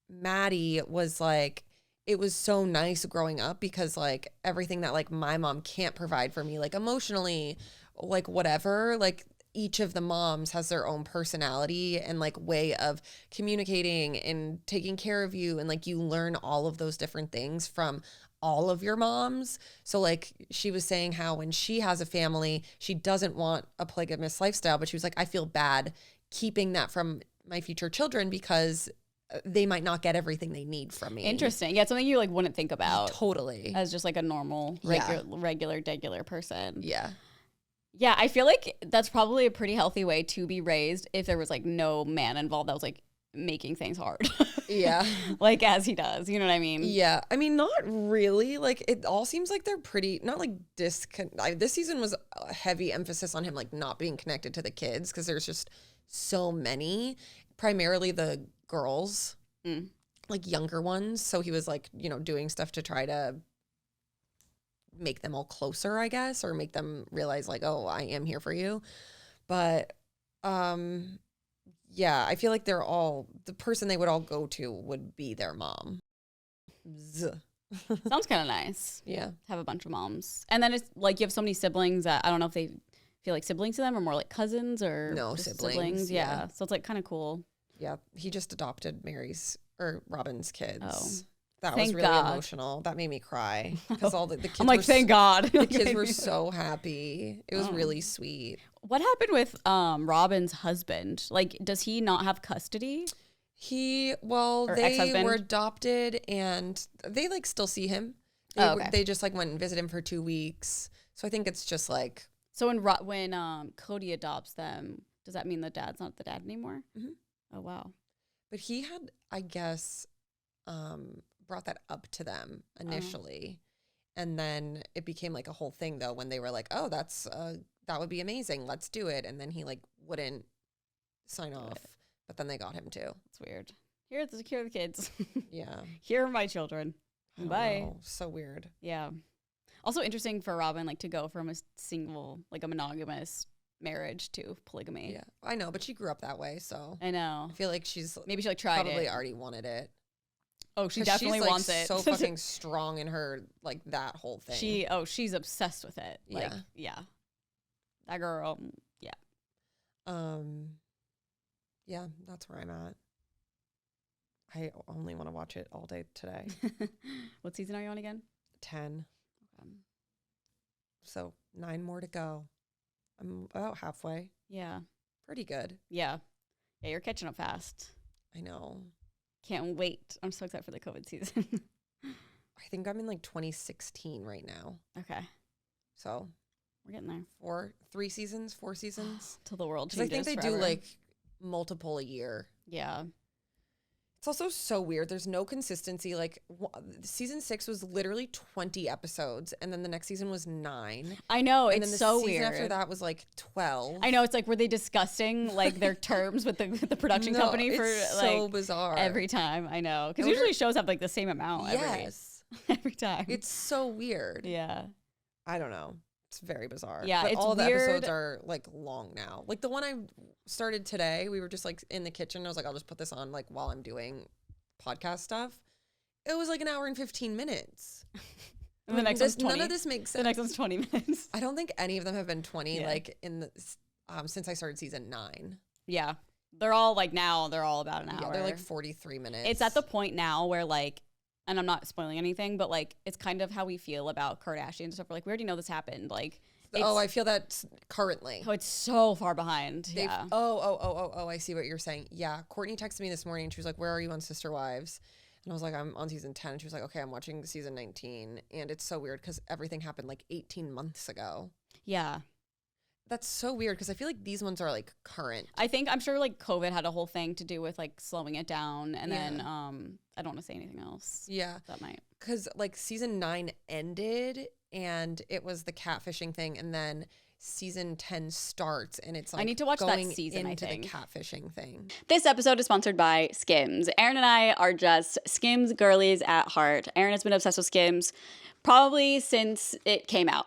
Maddie was like, it was so nice growing up because like everything that like my mom can't provide for me, like emotionally, like whatever, like each of the moms has their own personality and like way of communicating and taking care of you. And like you learn all of those different things from all of your moms. So like she was saying how when she has a family, she doesn't want a polygamous lifestyle, but she was like, I feel bad keeping that from my future children because they might not get everything they need from me. Interesting. Yeah, it's something you like wouldn't think about Totally. as just like a normal, regular person. Yeah. Yeah, I feel like that's probably a pretty healthy way to be raised if there was like no man involved that was like making things hard. Yeah. Like as he does, you know what I mean? Yeah. I mean, not really. Like it all seems like they're pretty, not like this season was a heavy emphasis on him like not being connected to the kids because there's just so many, primarily the girls, like younger ones. So he was like, you know, doing stuff to try to make them all closer, I guess, or make them realize like, oh, I am here for you. But yeah, I feel like they're all, the person they would all go to would be their mom. Sounds kind of nice. Yeah. Have a bunch of moms. And then it's like you have so many siblings that I don't know if they feel like siblings to them or more like cousins or No, just siblings. Yeah. So it's like kind of cool. Yeah. He just adopted Robin's kids. Oh. That Thank was really God. emotional. That made me cry because all the kids I'm like, were thank God. the kids were so happy. It was really sweet. What happened with Robin's husband? Like, does he not have custody? They ex-husband? were adopted and they like still see him. Okay. They just like went and visited him for 2 weeks. So I think it's just like. So when Cody adopts them, does that mean the dad's not the dad anymore? Mm-hmm. Oh, wow. But he had, I guess, brought that up to them initially. And then it became like a whole thing though when they were like, oh, that would be amazing. Let's do it. And then he like wouldn't sign off. But then they got him too. It's weird. Here are the kids. Yeah. Here are my children. I don't Bye. know. So weird. Yeah. Also interesting for Robin, like to go from a single, like a monogamous marriage to polygamy. Yeah. I know, but she grew up that way. So I know. I feel like she's Maybe she like tried probably it. already wanted it. Oh, she 'Cause definitely she's, like, wants it. So fucking strong in her, like that whole thing. She's obsessed with it. Like, yeah. That girl, yeah. Yeah, that's where I'm at. I only want to watch it all day today. What season are you on again? 10. So 9 more to go. I'm about halfway. Yeah. Pretty good. Yeah. Yeah, you're catching up fast. I know. Can't wait. I'm so excited for the COVID season. I think I'm in like 2016 right now. Okay. So we're getting there. 4 seasons. Till the world Because changes I think they forever. do like multiple a year. Yeah. It's also so weird. There's no consistency. Like season 6 was literally 20 episodes, and then the next season was 9. I know, And it's then the so season weird. after that was like 12. I know, it's like, were they discussing like their terms with the production company for it's like so bizarre every time? I know, because I wonder- usually shows have like the same amount. Yes, every time. it's so weird. Yeah. I don't know. It's very bizarre. Yeah, but it's all the weird. episodes are like long now. Like the one I started today, we were just like in the kitchen. I was like, I'll just put this on like while I'm doing podcast stuff. It was like an hour and 15 minutes. And the next one's 20. None of this makes sense. The next one's 20 minutes. I don't think any of them have been 20 Yeah. like in the since I started season 9. Yeah. They're all like now, they're all about an hour. Yeah, they're like 43 minutes. It's at the point now where like, and I'm not spoiling anything, but like it's kind of how we feel about Kardashians and stuff. We're like, we already know this happened. Like, I feel that currently. Oh, it's so far behind. Yeah. I see what you're saying. Yeah, Courtney texted me this morning and she was like, where are you on Sister Wives? And I was like, I'm on season 10. And she was like, okay, I'm watching season 19. And it's so weird because everything happened like 18 months ago. Yeah. That's so weird because I feel like these ones are like current. I'm sure like COVID had a whole thing to do with like slowing it down. And then I don't want to say anything else. Yeah. That might. Because like season 9 ended and it was the catfishing thing. And then season 10 starts and it's like I need to watch that going season, into I think. the catfishing thing. This episode is sponsored by Skims. Erin and I are just Skims girlies at heart. Erin has been obsessed with Skims probably since it came out.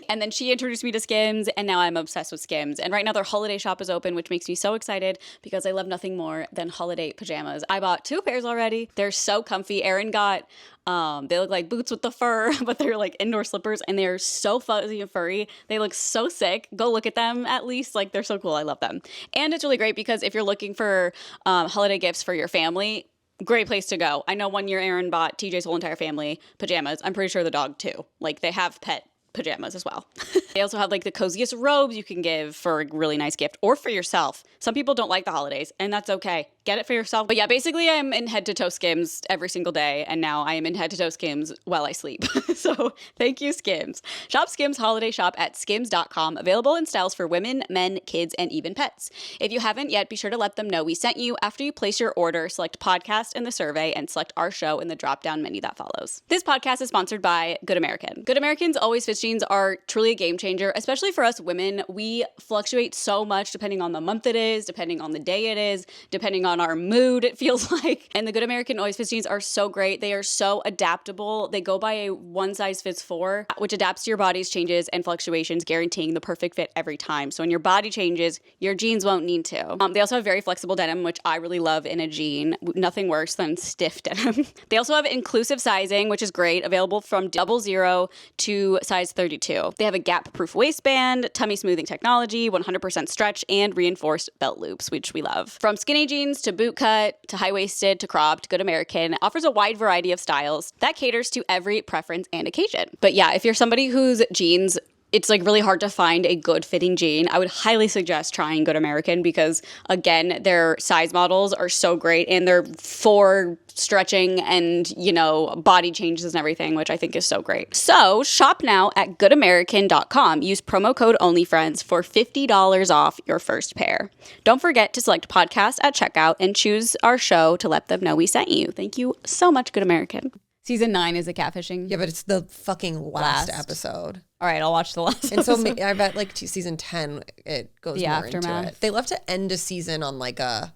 And then she introduced me to Skims, and now I'm obsessed with Skims. And right now their holiday shop is open, which makes me so excited because I love nothing more than holiday pajamas. I bought 2 pairs already. They're so comfy. Erin got, they look like boots with the fur, but they're like indoor slippers, and they're so fuzzy and furry. They look so sick. Go look at them at least. Like, they're so cool. I love them. And it's really great because if you're looking for holiday gifts for your family, great place to go. I know one year Erin bought TJ's whole entire family pajamas. I'm pretty sure the dog too. Like, they have pet pajamas as well. They also have like the coziest robes you can give for a really nice gift or for yourself. Some people don't like the holidays, and that's okay. Get it for yourself. But yeah, basically I'm in head to toe Skims every single day, and now I am in head to toe Skims while I sleep. So thank you, Skims. Shop Skims holiday shop at skims.com. Available in styles for women, men, kids, and even pets. If you haven't yet, be sure to let them know we sent you. After you place your order, select podcast in the survey and select our show in the drop-down menu that follows. This podcast is sponsored by Good American. Good American's Always Fit jeans are truly a game changer, especially for us women. We fluctuate so much depending on the month it is, depending on the day it is, depending on our mood, it feels like. And the Good American Always Fit jeans are so great. They are so adaptable. They go by a one size fits 4, which adapts to your body's changes and fluctuations, guaranteeing the perfect fit every time. So when your body changes, your jeans won't need to. They also have very flexible denim, which I really love in a jean. Nothing worse than stiff denim. They also have inclusive sizing, which is great, available from 00 to size 32. They have a gap-proof waistband, tummy smoothing technology, 100% stretch, and reinforced belt loops, which we love. From skinny jeans to boot cut to high-waisted to cropped, Good American offers a wide variety of styles that caters to every preference and occasion. But yeah, if you're somebody whose jeans, it's like really hard to find a good fitting jean, I would highly suggest trying Good American because, again, their size models are so great and they're for stretching and, you know, body changes and everything, which I think is so great. So shop now at goodamerican.com. Use promo code OnlyFriends for $50 off your first pair. Don't forget to select podcast at checkout and choose our show to let them know we sent you. Thank you so much, Good American. Season 9 is a catfishing. Yeah, but it's the fucking last episode. All right, I'll watch the last and so episode. I bet like season 10, it goes The more aftermath. into it. They love to end a season on like a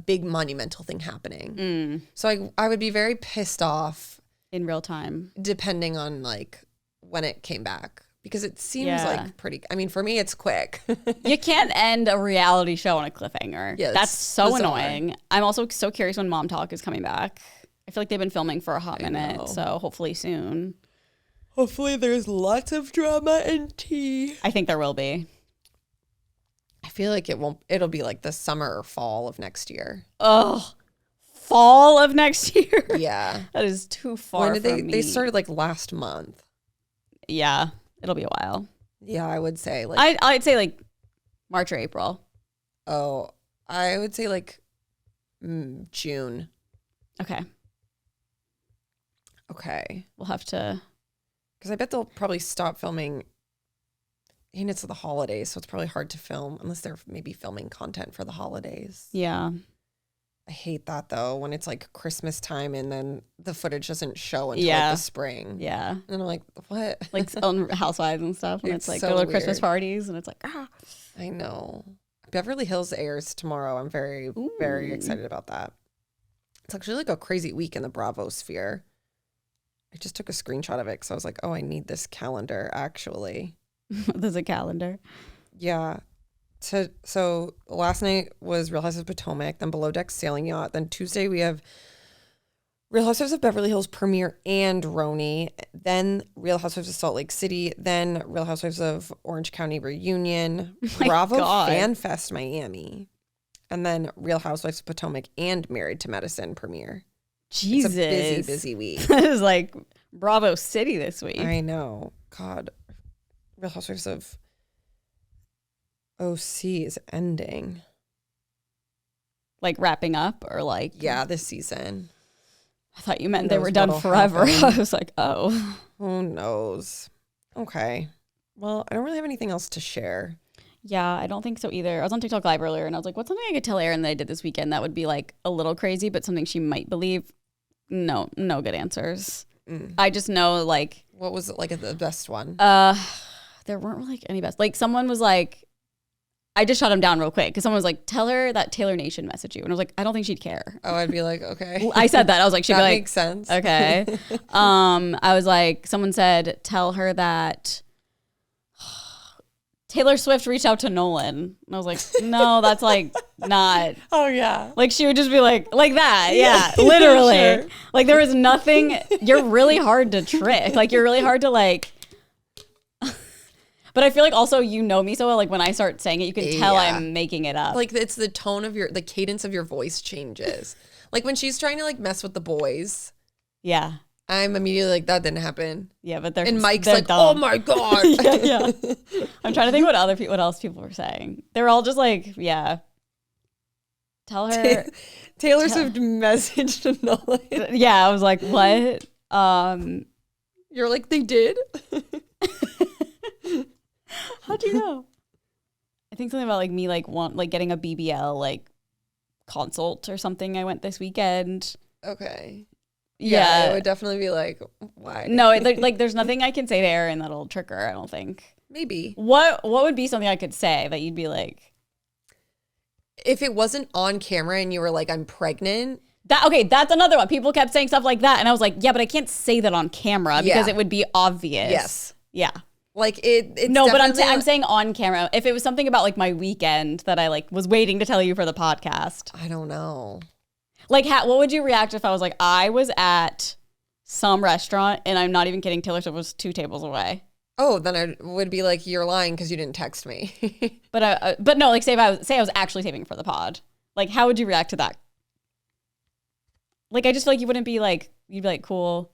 big monumental thing happening. So I would be very pissed off. In real time. Depending on like when it came back. Because it seems like pretty, I mean, for me, it's quick. You can't end a reality show on a cliffhanger. Yeah, that's so bizarre. Annoying. I'm also so curious when Mom Talk is coming back. I feel like they've been filming for a hot minute, so hopefully soon. Hopefully there's lots of drama and tea. I think there will be. I feel like it'll be like the summer or fall of next year. Oh, fall of next year? Yeah. That is too far When did from me. They started like last month. Yeah, it'll be a while. Yeah, I would say like. I'd say like March or April. Oh, I would say like June. Okay. Okay. We'll have to. Because I bet they'll probably stop filming. And it's the holidays, so it's probably hard to film unless they're maybe filming content for the holidays. Yeah. I hate that though, when it's like Christmas time and then the footage doesn't show until like the spring. Yeah. And I'm like, what? Like on Housewives and stuff. And it's like so go to Christmas weird. parties and it's like, I know. Beverly Hills airs tomorrow. I'm very, very excited about that. It's actually like a crazy week in the Bravo sphere. I just took a screenshot of it because I was like, oh, I need this calendar actually. There's a calendar. Yeah. So last night was Real Housewives of Potomac, then Below Deck Sailing Yacht. Then Tuesday we have Real Housewives of Beverly Hills premiere and Roni. Then Real Housewives of Salt Lake City. Then Real Housewives of Orange County reunion. Bravo God. Fan Fest Miami. And then Real Housewives of Potomac and Married to Medicine premiere. Jesus. It's a busy week. That is like Bravo City this week. I know. God. Real Housewives of OC is ending. Like wrapping up or like? Yeah, this season. I thought you meant they were done forever. I was like, oh. Who knows? Okay. Well, I don't really have anything else to share. Yeah, I don't think so either. I was on TikTok Live earlier and I was like, what's something I could tell Erin that I did this weekend that would be like a little crazy, but something she might believe? No good answers. I just know like. What was it like the best one? There weren't really any best. Like someone was like, I just shot him down real quick because someone was like, tell her that Taylor Nation messaged you. And I was like, I don't think she'd care. Oh, I'd be like, okay. I said that. I was like, she'd be that like. Makes sense. Okay. I was like, someone said, tell her that Taylor Swift reached out to Nolan. And I was like, no, that's like not. Oh, yeah. Like she would just be like that. Yeah, literally. Sure. Like there was nothing. You're really hard to trick. Like you're really hard to like. But I feel like also you know me so well, like when I start saying it, you can tell I'm making it up. Like it's the tone of the cadence of your voice changes. Like when she's trying to like mess with the boys. Yeah. I'm immediately like, that didn't happen. Yeah, but and Mike's they're like, dumb. oh my God. yeah. I'm trying to think what else people were saying. They were all just like, yeah. Tell her. Taylor Swift messaged to Nolan. Yeah, I was like, what? You're like, they did? How'd you know? I think something about like me like getting a BBL like consult or something. I went this weekend. Okay. Yeah, it would definitely be like, why? No, like there's nothing I can say to Erin that'll trick her. I don't think. Maybe. What would be something I could say that you'd be like? If it wasn't on camera and you were like, I'm pregnant. That's another one. People kept saying stuff like that, and I was like, yeah, but I can't say that on camera because it would be obvious. Yes. Yeah. Like it's no, but I'm saying on camera. If it was something about like my weekend that I like was waiting to tell you for the podcast. I don't know. Like, what would you react if I was like, I was at some restaurant and I'm not even kidding, Taylor Swift was 2 tables away. Oh, then I would be like, you're lying because you didn't text me. but no, like say I was actually saving it for the pod. Like, how would you react to that? Like, I just feel like you wouldn't be like, you'd be like, cool.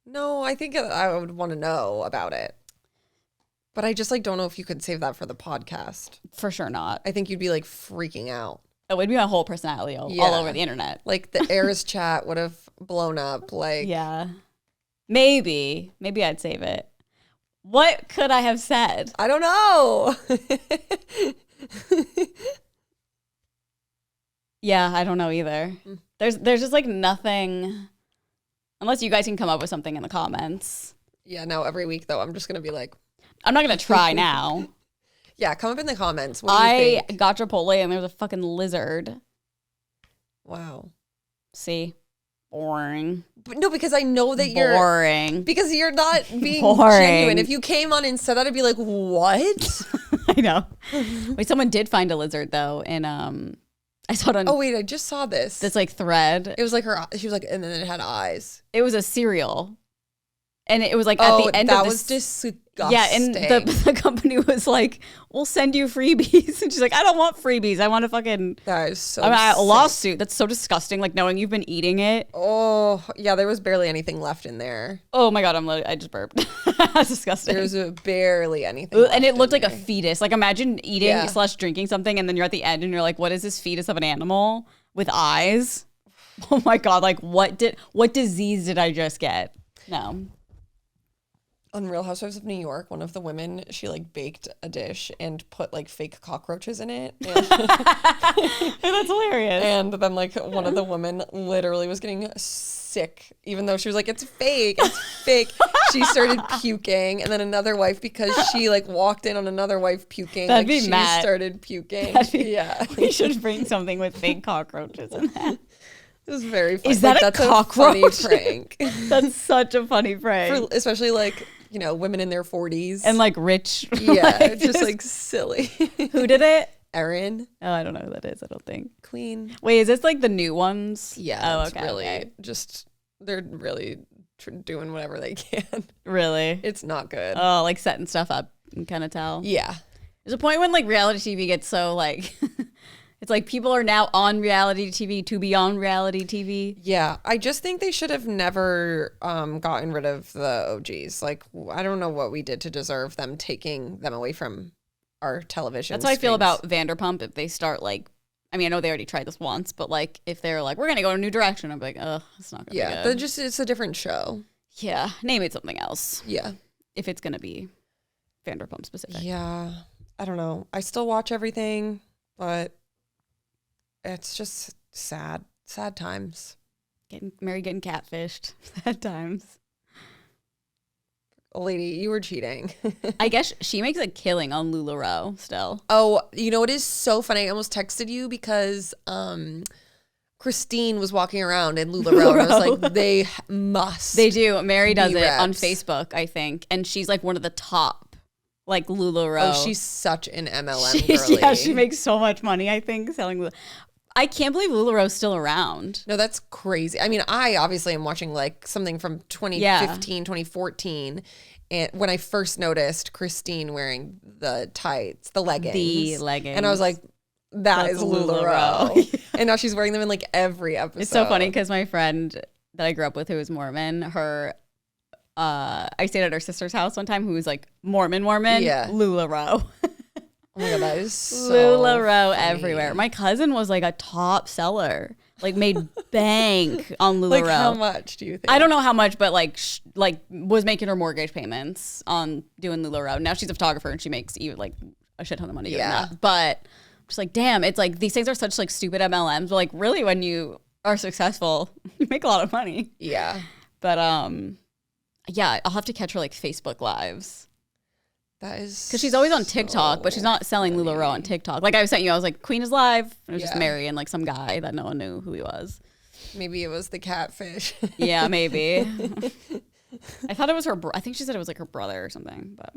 No, I think I would want to know about it. But I just like don't know if you could save that for the podcast. For sure not. I think you'd be like freaking out. It would be my whole personality all over the internet. Like the Eris chat would have blown up. Like yeah, maybe I'd save it. What could I have said? I don't know. Yeah, I don't know either. There's just like nothing, unless you guys can come up with something in the comments. Yeah, no, every week though, I'm just gonna be like, I'm not gonna try now. Yeah, come up in the comments. What do you think? got Chipotle and there was a fucking lizard. Wow. See? Boring. But no, because I know that boring. Because you're not being boring. genuine. If you came on and said that, I'd be like, what? I know. Wait, someone did find a lizard though, and I saw it on. Oh wait, I just saw this. This like thread. It was like she was like, and then it had eyes. It was a cereal. And it was like at the end of that was disgusting. Yeah, and the company was like, we'll send you freebies. And she's like, I don't want freebies. I want a fucking... That is so a lawsuit. That's so disgusting. Like knowing you've been eating it. Oh, yeah, there was barely anything left in there. Oh my God, I just burped. That's disgusting. There's barely anything left. And it looked like a fetus. Like imagine eating / drinking something and then you're at the end and you're like, what is this fetus of an animal with eyes? Oh my God, like what disease did I just get? No. On Real Housewives of New York, one of the women, she like baked a dish and put like fake cockroaches in it. And that's hilarious. And then like one of the women literally was getting sick, even though she was like, it's fake. She started puking. And then another wife, because she like walked in on another wife puking, she started puking. We should bring something with fake cockroaches in that. It was very funny. Is that that's a cockroach? A funny prank. That's such a funny prank. Especially like, you know, women in their 40s. And like rich. Yeah, like, just like silly. Who did it? Erin. Oh, I don't know who that is, I don't think. Queen. Wait, is this like the new ones? Yeah. Oh, it's really just, they're really doing whatever they can. Really? It's not good. Oh, like setting stuff up, you can kind of tell. Yeah. There's a point when like reality TV gets so like... It's like people are now on reality TV to be on reality TV. Yeah, I just think they should have never gotten rid of the OGs. Like, I don't know what we did to deserve them taking them away from our television. That's how I feel about Vanderpump. If they start like, I mean, I know they already tried this once, but like if they're like, we're gonna go in a new direction, I'm like, it's not gonna be good. It's a different show. Yeah, name it something else. Yeah, if it's gonna be Vanderpump specific. Yeah, I don't know. I still watch everything, but it's just sad times. Getting married, getting catfished, sad times. Lady, you were cheating. I guess she makes a killing on LuLaRoe still. Oh, you know, it is so funny. I almost texted you because Christine was walking around in LuLaRoe. And I was like, they must. They do. Mary does it reps. on Facebook, I think. And she's like one of the top, like LuLaRoe. Oh, she's such an MLM girly. Yeah, she makes so much money, I think, selling. I can't believe LuLaRoe's still around. No, that's crazy. I mean, I obviously am watching like something from 2015, 2014. And when I first noticed Christine wearing the tights, the leggings. And I was like, that's is LuLaRoe. And now she's wearing them in like every episode. It's so funny because my friend that I grew up with who was Mormon, I stayed at her sister's house one time who was like Mormon. Yeah. LuLaRoe. Oh my God, that is so LuLaRoe funny. Everywhere. My cousin was like a top seller, like made bank on LuLaRoe. Like how much do you think? I don't know how much, but like was making her mortgage payments on doing LuLaRoe. Now she's a photographer and she makes even like a shit ton of money doing that. But I'm just like, damn, it's like these things are such like stupid MLMs. But like really when you are successful, you make a lot of money. Yeah. But yeah, I'll have to catch her like Facebook lives. That is because she's always on TikTok, but she's not selling LuLaRoe on TikTok. Like I sent you, I was like, Queen is live. And it was just Mary and like some guy that no one knew who he was. Maybe it was the catfish. Yeah, maybe. I thought it was her. I think she said it was like her brother or something. But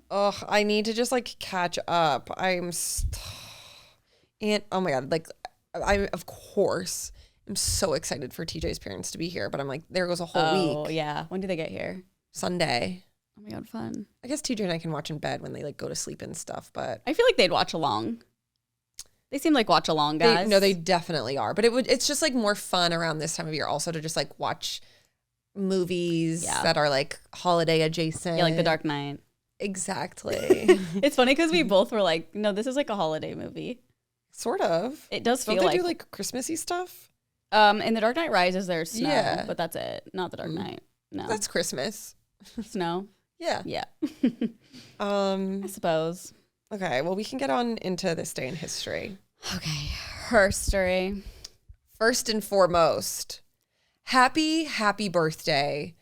I need to just like catch up. And oh my God, like I of course am so excited for TJ's parents to be here, but I'm like, there goes a whole week. Oh yeah, when do they get here? Sunday. Oh my God, fun. I guess TJ and I can watch in bed when they like go to sleep and stuff, but I feel like they'd watch along. They seem like watch along guys. No, they definitely are. But it's just like more fun around this time of year also to just like watch movies that are like holiday adjacent. Yeah, like The Dark Knight. Exactly. It's funny because we both were like, no, this is like a holiday movie. Sort of. It does feel Don't like. they do like Christmassy stuff? In The Dark Knight Rises, there's snow, but that's it. Not The Dark Knight. No. That's Christmas. Snow. Yeah. Yeah. I suppose. Okay, well, we can get on into this day in history. Okay. Herstory. First and foremost, happy birthday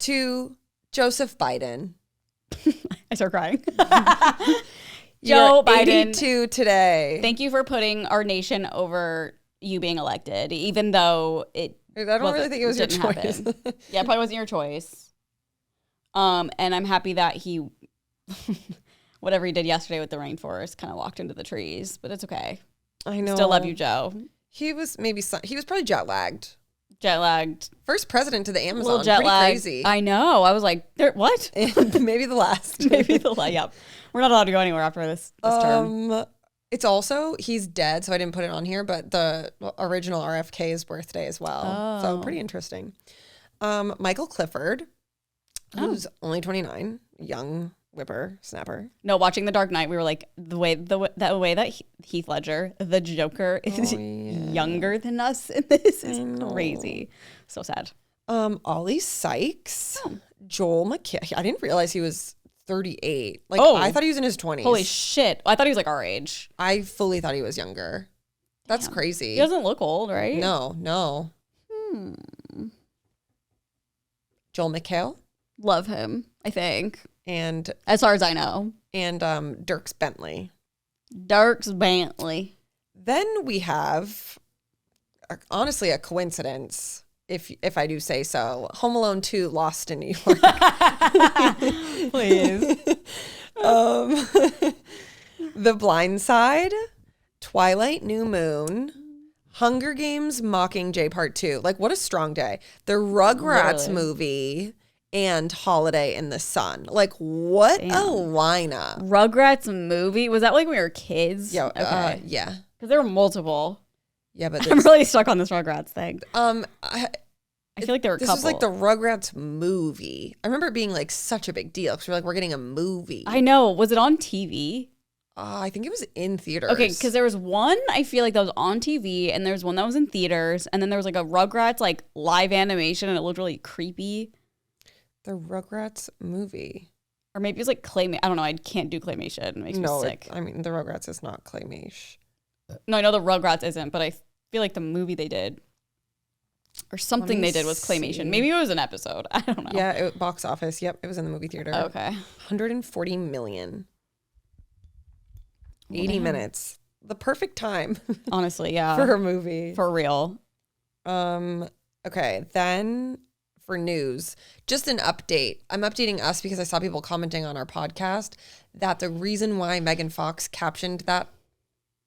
to Joseph Biden. I start crying. Joe Biden. 82 today. Thank you for putting our nation over you being elected, even though I don't really think it was your choice. Yeah, it probably wasn't your choice. And I'm happy that he, whatever he did yesterday with the rainforest, kind of walked into the trees, but it's okay. I know. Still love you, Joe. He was probably jet lagged. Jet lagged. First president to the Amazon. Little jet lag. Crazy. I know. I was like, what? Maybe the last. Maybe the last. Yep. We're not allowed to go anywhere after this term. It's also, he's dead, so I didn't put it on here, but the original RFK's birthday as well. Oh. So pretty interesting. Michael Clifford, who's only 29, young whippersnapper. No, watching The Dark Knight, we were like, the way that Heath Ledger, the Joker, is younger than us in this is crazy. So sad. Ollie Sykes, Joel McHale. I didn't realize he was 38. Like, I thought he was in his 20s. Holy shit. I thought he was like our age. I fully thought he was younger. That's crazy. He doesn't look old, right? No. Joel McHale. Love him, I think. And as far as I know. And Dierks Bentley. Dierks Bentley. Then we have, honestly, a coincidence, if I do say so. Home Alone 2, Lost in New York. Please. The Blind Side, Twilight New Moon, Hunger Games Mockingjay Part 2. Like, what a strong day. The Rugrats movie and Holiday in the Sun. Like, what a lineup. Rugrats movie? Was that like when we were kids? Yeah. Okay. Yeah. Because there were multiple. Yeah, but I'm really stuck on this Rugrats thing. I feel like there were a this couple. was like the Rugrats movie. I remember it being like such a big deal because we're like, we're getting a movie. I know. Was it on TV? I think it was in theaters. Okay, because there was one I feel like that was on TV, and there's one that was in theaters, and then there was like a Rugrats like live animation, and it looked really creepy. The Rugrats movie. Or maybe it was like claymation. I don't know. I can't do claymation. It makes me sick. I mean, the Rugrats is not claymation. No, I know the Rugrats isn't, but I feel like the movie they did or something they did was claymation. see. Maybe it was an episode. I don't know. Yeah, box office. Yep, it was in the movie theater. Okay. 140 million. Well, 80 damn. minutes. The perfect time Honestly, yeah. for a movie. For real. Okay, then for news, just an update. I'm updating us because I saw people commenting on our podcast that the reason why Megan Fox captioned that,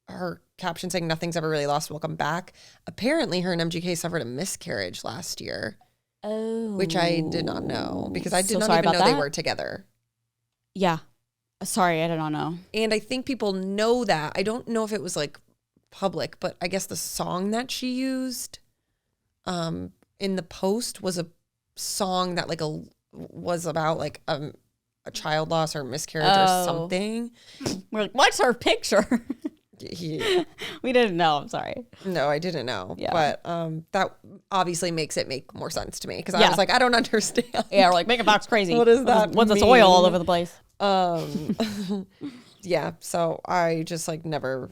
her caption saying nothing's ever really lost, welcome back. Apparently her and MGK suffered a miscarriage last year. Oh. Which I did not know because I did So not sorry even know about they that. were together. Yeah. Sorry, I did not know. And I think people know that. I don't know if it was like public, but I guess the song that she used in the post was a song that like was about like a child loss or miscarriage or something. We're like, what's her picture? We didn't know. I'm sorry. No, I didn't know. Yeah. But that obviously makes it make more sense to me because I was like, I don't understand. Yeah, we're like, Megan Fox crazy. What does that What's this mean? oil all over the place? Yeah. So I just like never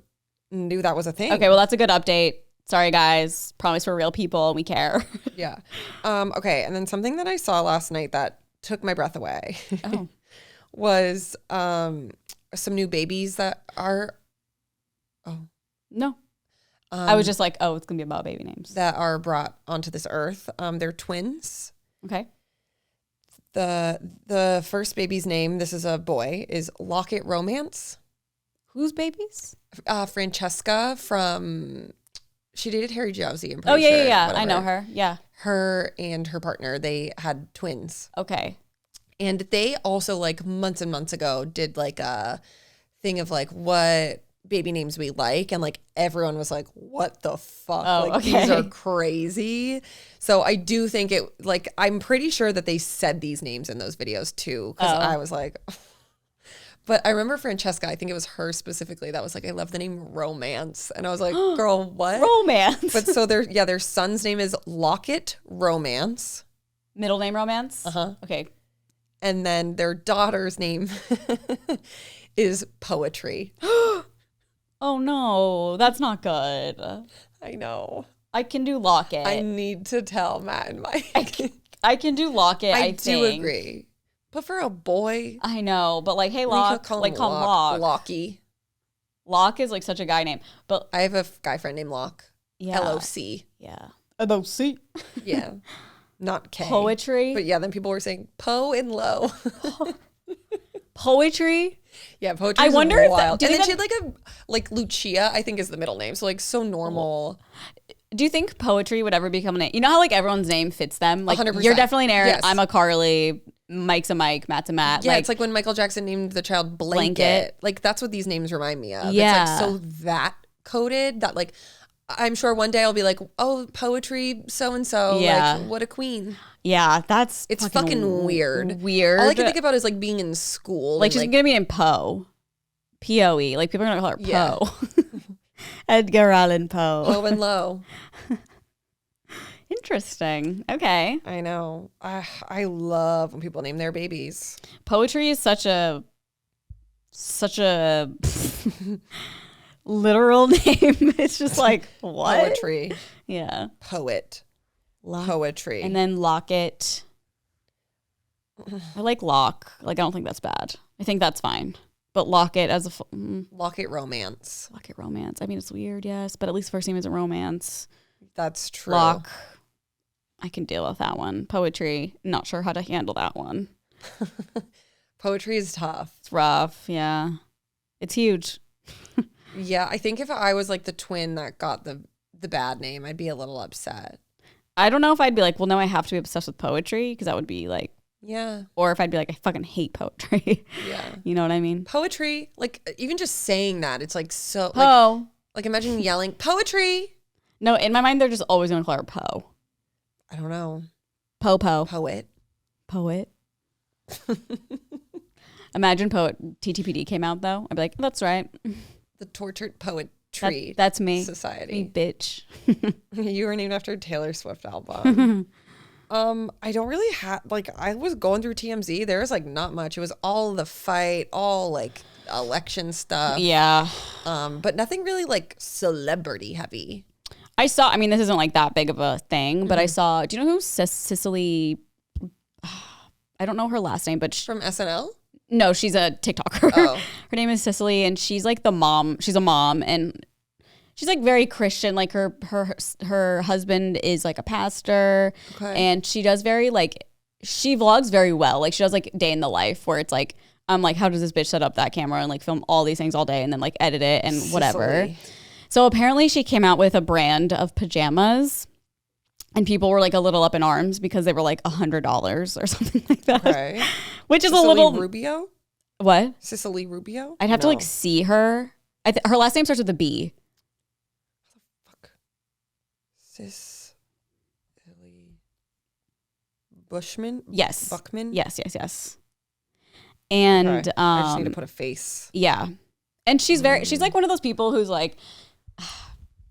knew that was a thing. Okay, well, that's a good update. Sorry, guys. Promise we're real people and we care. Yeah. Okay. And then something that I saw last night that took my breath away Oh. was some new babies that are No. I was just like, oh, it's going to be about baby names. that are brought onto this earth. They're twins. Okay. The first baby's name, this is a boy, is Locket Romance. Whose babies? Francesca from, she dated Harry Jowsey, I'm pretty Oh, yeah, sure. yeah, yeah. I whatever. know her. Yeah. Her and her partner, they had twins. Okay. And they also like months and months ago did like a thing of like what baby names we like. And like everyone was like, what the fuck? Oh, like okay. these are crazy. So I do think it like, I'm pretty sure that they said these names in those videos too. Cause I was like, but I remember Francesca, I think it was her specifically that was like, I love the name Romance. And I was like, girl, what? Romance. But so their son's name is Locket Romance. Middle name Romance? Uh-huh. Okay. And then their daughter's name is Poetry. Oh, no. That's not good. I know. I can do Locket. I need to tell Matt and Mike. I can do Locket, I do think. agree. But for a boy, I know, but like, hey, we Lock, could call like him call him Lock. Locky. Lock is like such a guy name, but I have a guy friend named Lock. yeah. L-O-C. Yeah. LOC. Yeah. Not K. Poetry. But yeah, then people were saying Po and Low. Poetry. Yeah, Poetry I is wonder if wild. that, And then she had like Lucia, I think is the middle name. So like so normal. Do you think Poetry would ever become a name? You know how like everyone's name fits them? Like 100%. you're definitely an Aaron. Yes. I'm a Carly. Mike's a Mike. Matt's a Matt. Yeah, it's like when Michael Jackson named the child Blanket. Like that's what these names remind me of. Yeah. It's like so that coded that like I'm sure one day I'll be like, oh, Poetry so and so. Yeah. Like what a queen. yeah, that's It's fucking weird. Weird. All I can think about is like being in school. like and, she's gonna be named Poe. P-O-E. Like people are gonna call her Yeah. Poe. Edgar Allan Poe. low and low. Interesting. Okay. I know. I love when people name their babies. Poetry is such a literal name. It's just like what? Poetry. Yeah. Poet. Poetry. And then Locket. I like Lock. Like I don't think that's bad. I think that's fine. But Locket as a Locket Romance. Locket Romance. I mean, it's weird, yes, but at least first name isn't romance. That's true. Lock. I can deal with that one. Poetry. Not sure how to handle that one. Poetry is tough. It's rough. Yeah. It's huge. Yeah, I think if I was like the twin that got the bad name, I'd be a little upset. I don't know if I'd be like, well, no, I have to be obsessed with poetry because that would be like, Yeah. or if I'd be like, I fucking hate poetry. Yeah. You know what I mean? Poetry, like even just saying that, it's like so Poe. like imagine yelling poetry. No, in my mind, they're just always going to call her Poe. I don't know. Poe. Poet. Imagine Poet TTPD came out, though. I'd be like, that's right. The Tortured Poetry that's me. Society. Me, bitch. You were named after a Taylor Swift album. I don't really have, like, I was going through TMZ. There was, like, not much. It was all the fight, all, like, election stuff. Yeah. But nothing really, like, celebrity heavy. I saw, I mean, this isn't, like, that big of a thing, but I saw, do you know who Cicely, I don't know her last name, but From SNL? No, she's a TikToker. Oh. Her name is Cicely, and she's like the mom. She's a mom, and she's like very Christian. Like her husband is like a pastor, and she does very like she vlogs very well. Like she does like day in the life where it's like I'm like, how does this bitch set up that camera and like film all these things all day and then like edit it and whatever. So apparently she came out with a brand of pajamas. And people were like a little up in arms because they were like $100 or something like that. Okay. Which is Cicely a little Rubio? What? Cicely Rubio? I'd have to like see her. Her last name starts with a B. Fuck. Cicely Bushman? Yes. Buckman? Yes. And okay. I just need to put a face. Yeah. And she's she's like one of those people who's like,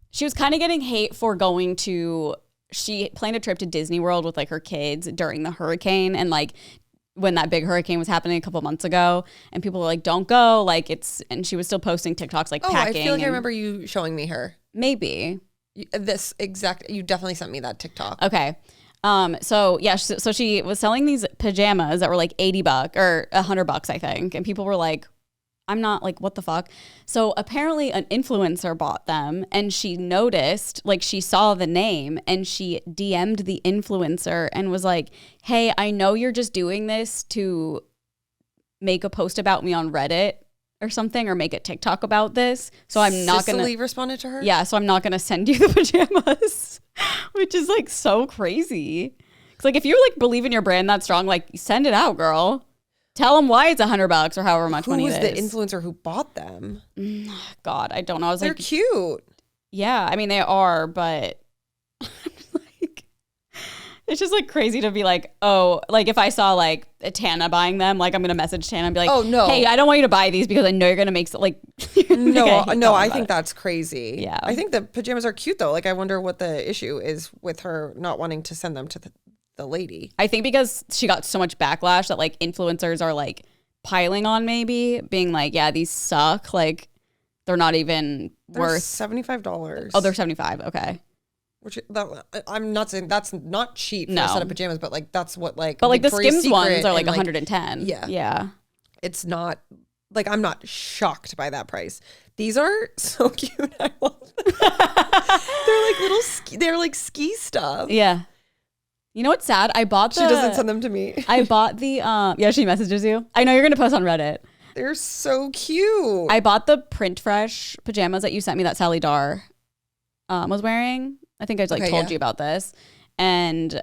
she was kind of getting hate for going to, she planned a trip to Disney World with like her kids during the hurricane and like when that big hurricane was happening a couple months ago and people were like, don't go. Like and she was still posting TikToks like packing. I feel like I remember you showing me her. Maybe. You definitely sent me that TikTok. Okay. So yeah, so she was selling these pajamas that were like $80 or $100, I think. And people were like, I'm not like, what the fuck? So apparently an influencer bought them and she noticed, like she saw the name and she DM'd the influencer and was like, hey, I know you're just doing this to make a post about me on Reddit or something or make a TikTok about this. So I'm not going to. Cicely responded to her? Yeah, so I'm not going to send you the pajamas, which is like so crazy. It's like if you like believe in your brand that strong, like send it out, girl. Tell them why it's $100 or however much money it is. Who was the influencer who bought them? God, I don't know. I was They're like, cute. Yeah, I mean they are, but like, it's just like crazy to be like, oh, like if I saw like Tana buying them, like I'm gonna message Tana and be like, oh no, hey, I don't want you to buy these because I know you're gonna make like. I think that's crazy. Yeah, I think the pajamas are cute though. Like I wonder what the issue is with her not wanting to send them to the lady. I think because she got so much backlash that like influencers are like piling on, maybe being like, yeah, these suck, like they're not even worth $75. Oh, they're $75. Okay, which I'm not saying that's not cheap for a set of pajamas, but like that's what like. But like Victoria's the Skims Secret ones are like 110. Yeah. It's not like I'm not shocked by that price. These are so cute. I love them. They're like little they're like ski stuff. Yeah. You know what's sad? She doesn't send them to me. I bought the yeah, she messages you. I know you're gonna post on Reddit. They're so cute. I bought the Print Fresh pajamas that you sent me that Sally Dar was wearing. I think I told you about this. And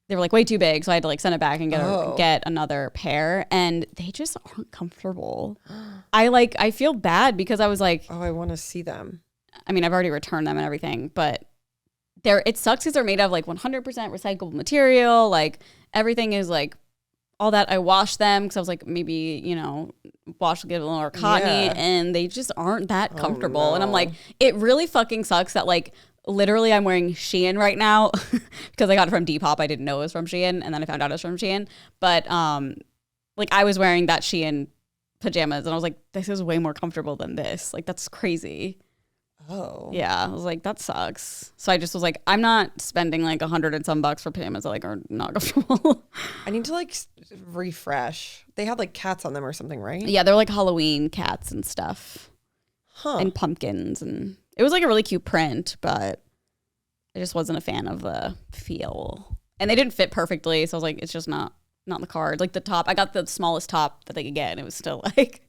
they were like way too big, so I had to like send it back and get another pair, and they just aren't comfortable. I feel bad because I was like, oh, I want to see them. I mean, I've already returned them and everything, but it sucks because they're made of like 100% recyclable material. Like everything is like all that. I washed them because I was like, maybe, wash, get a little more cottony, and they just aren't that comfortable. Oh, no. And I'm like, it really fucking sucks that like literally I'm wearing Shein right now because I got it from Depop. I didn't know it was from Shein, and then I found out it was from Shein. But like I was wearing that Shein pajamas and I was like, this is way more comfortable than this. Like that's crazy. Oh. Yeah. I was like, that sucks. So I just was like, I'm not spending like $100 and some for pajamas that like are not comfortable. I need to like refresh. They had like cats on them or something, right? Yeah, they're like Halloween cats and stuff. Huh. And pumpkins, and it was like a really cute print, but I just wasn't a fan of the feel. And they didn't fit perfectly, so I was like, it's just not in the card. Like the top, I got the smallest top that they could get, and it was still like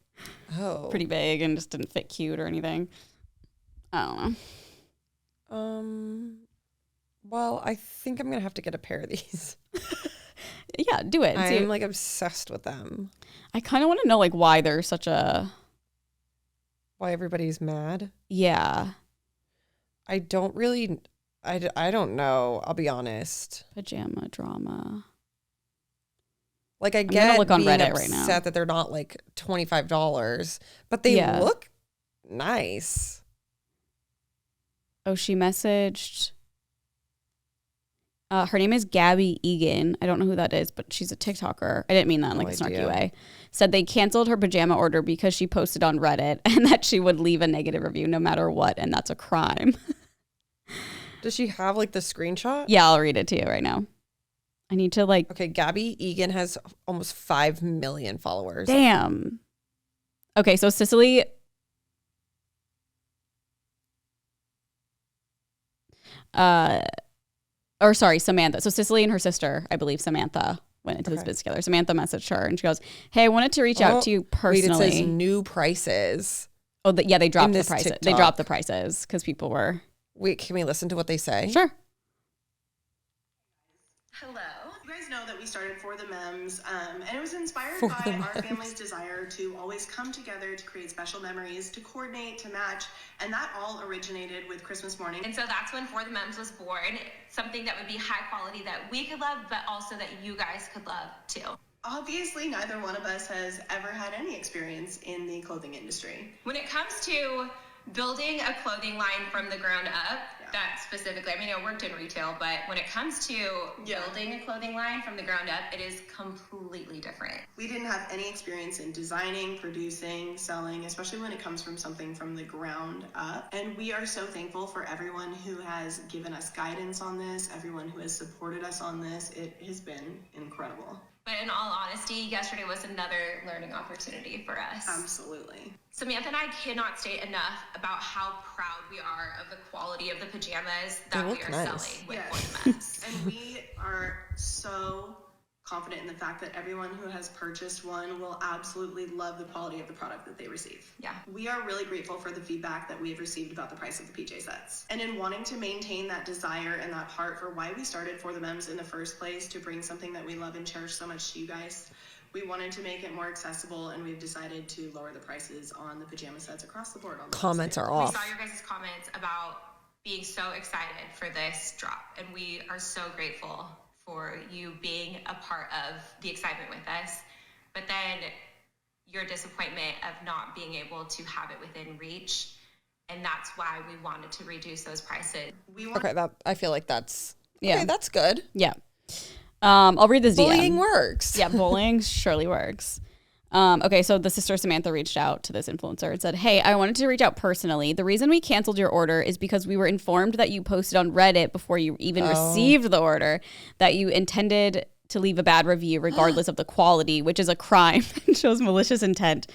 pretty big and just didn't fit cute or anything. I don't know. Well, I think I'm gonna have to get a pair of these. Yeah, do it. I'm like obsessed with them. I kind of want to know like why they're such a. Why everybody's mad? Yeah. I don't really, I don't know. I'll be honest. Pajama drama. Like, I gonna get look on being Reddit right now. upset that they're not like $25, but they look nice. Oh, she messaged. Her name is Gabby Egan. I don't know who that is, but she's a TikToker. I didn't mean that in like a snarky way. Said they canceled her pajama order because she posted on Reddit and that she would leave a negative review no matter what, and that's a crime. Does she have like the screenshot? Yeah, I'll read it to you right now. I need to like. Okay, Gabby Egan has almost 5 million followers. Damn. Okay, so Cicely. Or sorry, Samantha. So Cicely and her sister, I believe Samantha, went into this biz together. Samantha messaged her and she goes, "Hey, I wanted to reach out to you personally." Wait, it says new prices. Oh, yeah, they dropped the prices. TikTok. They dropped the prices because people were. Wait, can we listen to what they say? Sure. Hello. You guys know that we started For the Mems, and it was inspired by our family's desire to always come together to create special memories, to coordinate, to match, and that all originated with Christmas morning. And so that's when For the Mems was born, something that would be high quality that we could love, but also that you guys could love too. Obviously, neither one of us has ever had any experience in the clothing industry. When it comes to building a clothing line from the ground up, that specifically, I mean, I worked in retail, but when it comes to building a clothing line from the ground up, it is completely different. We didn't have any experience in designing, producing, selling, especially when it comes from something from the ground up. And we are so thankful for everyone who has given us guidance on this, everyone who has supported us on this. It has been incredible. But in all honesty, yesterday was another learning opportunity for us. Absolutely. Samantha and I cannot state enough about how proud we are of the quality of the pajamas that we are selling with For the Mems. And we are so confident in the fact that everyone who has purchased one will absolutely love the quality of the product that they receive. Yeah. We are really grateful for the feedback that we have received about the price of the PJ sets. And in wanting to maintain that desire and that heart for why we started For the Mems in the first place, to bring something that we love and cherish so much to you guys, we wanted to make it more accessible, and we've decided to lower the prices on the pajama sets across the board. Comments are off. We saw your guys' comments about being so excited for this drop, and we are so grateful for you being a part of the excitement with us. But then your disappointment of not being able to have it within reach, and that's why we wanted to reduce those prices. I feel like that's okay, that's good. Yeah. I'll read this DM. Bullying works. Yeah, bullying surely works. Okay, so the sister Samantha reached out to this influencer and said, "Hey, I wanted to reach out personally. The reason we canceled your order is because we were informed that you posted on Reddit before you even received the order that you intended to leave a bad review regardless of the quality, which is a crime and shows malicious intent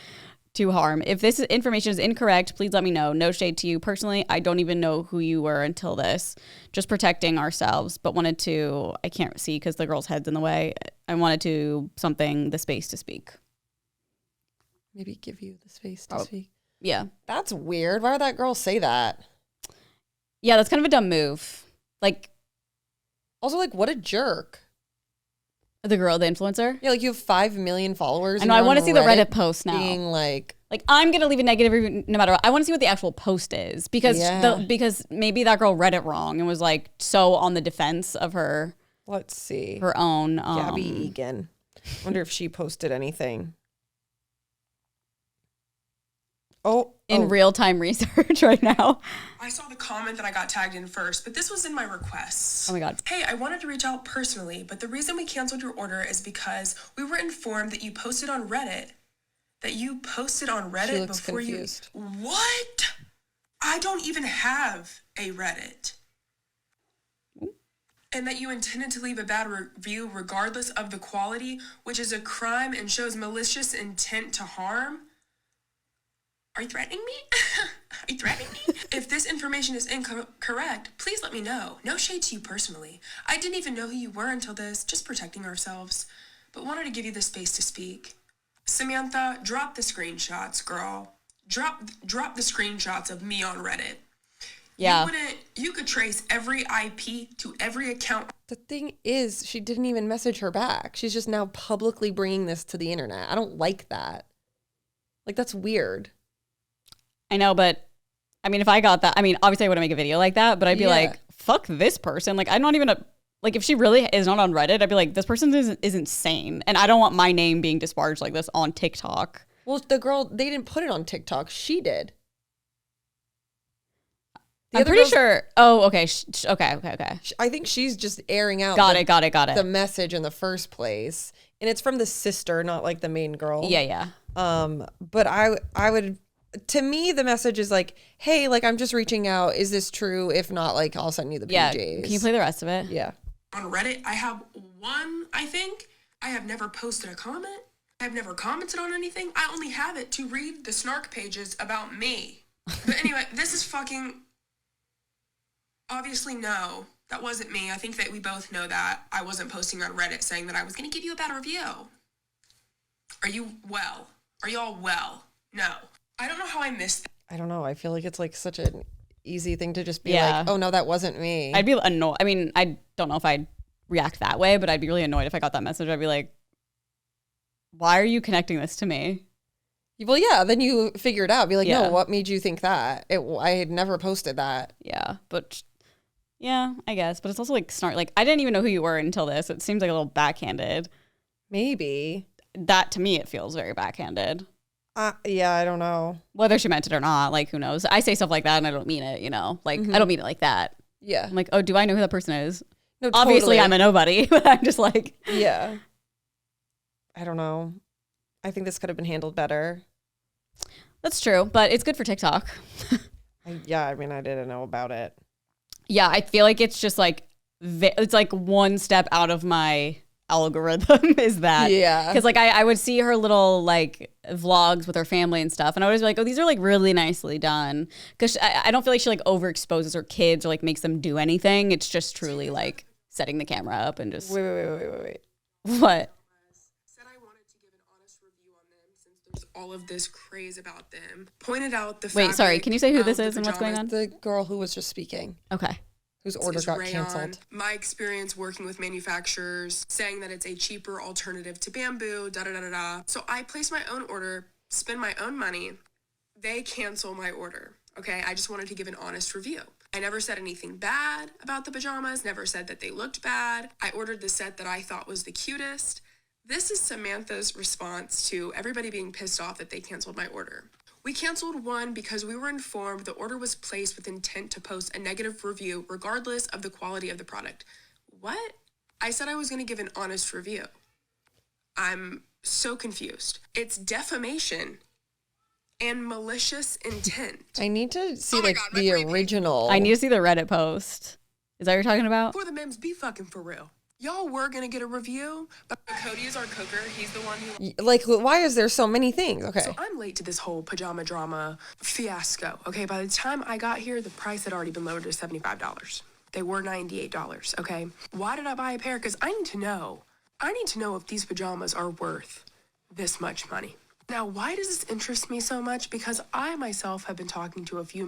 to harm. If this information is incorrect, please let me know. No shade to you personally. I don't even know who you were until this. Just protecting ourselves, but wanted to, I can't see because the girl's head's in the way. I wanted to the space to speak." Maybe give you the space to speak. Yeah. That's weird. Why would that girl say that? Yeah, that's kind of a dumb move. Like, also, like, what a jerk. the influencer? Yeah, like, you have 5 million followers. I know, I want to see the Reddit post now. Being like, I'm going to leave a negative review no matter what. I want to see what the actual post is because because maybe that girl read it wrong and was like so on the defense of her. Let's see. Her own. Gabby Egan. Wonder if she posted anything. In real-time research right now. I saw the comment that I got tagged in first, but this was in my requests. Oh my God. Hey, I wanted to reach out personally, but the reason we canceled your order is because we were informed that you posted on Reddit. She looks before confused. What? I don't even have a Reddit. And that you intended to leave a bad review regardless of the quality, which is a crime and shows malicious intent to harm. Are you threatening me? Are you threatening me? If this information is incorrect, please let me know. No shade to you personally. I didn't even know who you were until this, just protecting ourselves. But wanted to give you the space to speak. Samantha, drop the screenshots, girl. Drop the screenshots of me on Reddit. Yeah. You could trace every IP to every account. The thing is, she didn't even message her back. She's just now publicly bringing this to the internet. I don't like that. Like, that's weird. I know, but I mean, if I got that, I mean, obviously I wouldn't make a video like that, but I'd be Yeah. like, fuck this person. Like, I'm not even like, if she really is not on Reddit, I'd be like, this person is insane. And I don't want my name being disparaged like this on TikTok. Well, the girl, they didn't put it on TikTok. She did. I'm pretty sure. Oh, okay. Okay. I think she's just airing out Got it. the message in the first place. And it's from the sister, not like the main girl. Yeah. But I would, to me, the message is like, hey, like, I'm just reaching out. Is this true? If not, like, I'll send you the Yeah. PJs. Can you play the rest of it? Yeah. On Reddit, I have one, I think. I have never posted a comment. I've never commented on anything. I only have it to read the snark pages about me. But anyway, this is fucking... Obviously, no. That wasn't me. I think that we both know that. I wasn't posting on Reddit saying that I was going to give you a bad review. Are you well? Are you all well? No. I don't know how I missed that. I don't know. I feel like it's like such an easy thing to just be Yeah. like, oh, no, that wasn't me. I'd be annoyed. I mean, I don't know if I'd react that way, but I'd be really annoyed if I got that message. I'd be like, why are you connecting this to me? Well, yeah, then you figure it out. Be like, Yeah. no, what made you think that? I had never posted that. Yeah, but yeah, I guess. But it's also like snark. Like, I didn't even know who you were until this. It seems like a little backhanded. Maybe. That, to me, it feels very backhanded. Yeah, I don't know. Whether she meant it or not, like, who knows? I say stuff like that and I don't mean it, you know? Like, I don't mean it like that. Yeah. I'm like, oh, do I know who that person is? No, Obviously, totally. I'm a nobody, but I'm just like... Yeah. I don't know. I think this could have been handled better. That's true, but it's good for TikTok. I mean, I didn't know about it. Yeah, I feel like it's just like... It's like one step out of my algorithm is that. Yeah. Because like I would see her little like vlogs with her family and stuff, and I would always be like, oh, these are like really nicely done. Because I don't feel like she like overexposes her kids or like makes them do anything. It's just truly like setting the camera up and just... Wait. What? Said I wanted to give an honest review on them since there's all of this craze about them. Pointed out the Wait, sorry, fabric can you say who of this the is and what's going on? The girl who was just speaking, Okay. whose order is got rayon. canceled. My experience working with manufacturers saying that it's a cheaper alternative to bamboo, da-da-da-da-da. So I place my own order, spend my own money. They cancel my order, okay? I just wanted to give an honest review. I never said anything bad about the pajamas, never said that they looked bad. I ordered the set that I thought was the cutest. This is Samantha's response to everybody being pissed off that they canceled my order. We canceled one because we were informed the order was placed with intent to post a negative review regardless of the quality of the product. What? I said I was going to give an honest review. I'm so confused. It's defamation and malicious intent. I need to see Oh my like God, my the brain ache. original. I need to see the Reddit post. Is that what you're talking about? For the memes, be fucking for real. Y'all were going to get a review, but Cody is our cooker. He's the one who... Like, why is there so many things? Okay. So I'm late to this whole pajama drama fiasco. Okay, by the time I got here, the price had already been lowered to $75. They were $98, okay? Why did I buy a pair? Because I need to know. I need to know if these pajamas are worth this much money. Now, why does this interest me so much? Because I myself have been talking to a few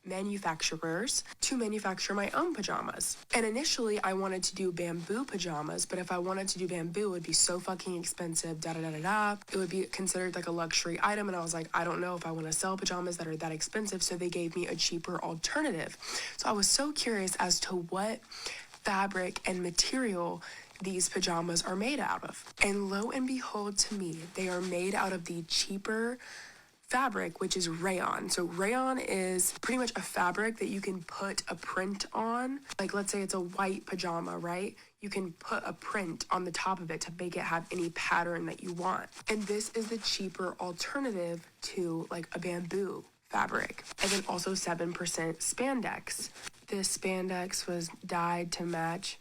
manufacturers to manufacture my own pajamas. And initially, I wanted to do bamboo pajamas, but if I wanted to do bamboo, it would be so fucking expensive, da-da-da-da-da. It would be considered like a luxury item, and I was like, I don't know if I want to sell pajamas that are that expensive, so they gave me a cheaper alternative. So I was so curious as to what fabric and material these pajamas are made out of. And lo and behold, to me, they are made out of the cheaper fabric, which is rayon. So rayon is pretty much a fabric that you can put a print on. Like, let's say it's a white pajama, right? You can put a print on the top of it to make it have any pattern that you want. And this is the cheaper alternative to like a bamboo fabric. And then also 7% spandex. This spandex was dyed to match.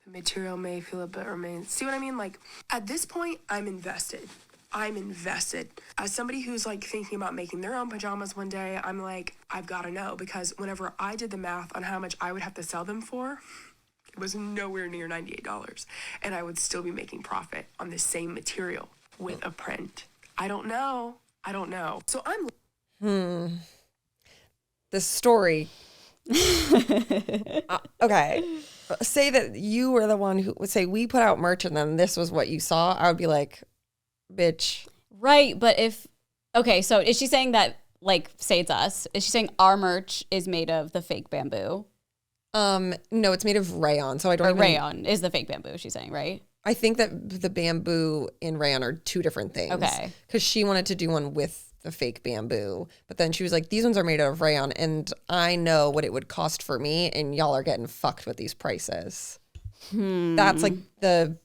The material may feel a bit remains. See what I mean? Like, at this point, I'm invested. As somebody who's like thinking about making their own pajamas one day, I'm like, I've got to know, because whenever I did the math on how much I would have to sell them for, it was nowhere near $98. And I would still be making profit on the same material with a print. I don't know. So I'm... The story. Okay. Say that you were the one who would say we put out merch and then this was what you saw. I would be like, bitch. Right, but if... Okay, so is she saying that like, say it's us. Is she saying our merch is made of the fake bamboo? No, it's made of rayon. So I don't Or even... rayon is the fake bamboo, she's saying, right? I think that the bamboo and rayon are two different things. Okay. Because she wanted to do one with the fake bamboo. But then she was like, these ones are made out of rayon. And I know what it would cost for me. And y'all are getting fucked with these prices. That's like the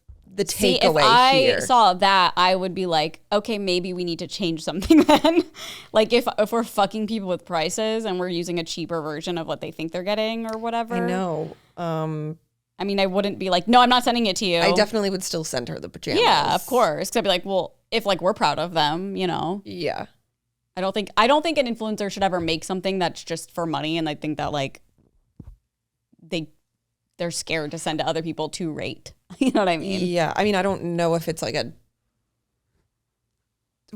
See, if takeaway here. I saw that, I would be like, okay, maybe we need to change something then. Like if we're fucking people with prices and we're using a cheaper version of what they think they're getting or whatever. I know. I mean, I wouldn't be like, no, I'm not sending it to you. I definitely would still send her the pajamas. Yeah, of course. Because I'd be like, well, if like we're proud of them, you know. Yeah. I don't think an influencer should ever make something that's just for money, and I think that like they're scared to send to other people to rate. You know what I mean? Yeah. I mean, I don't know if it's like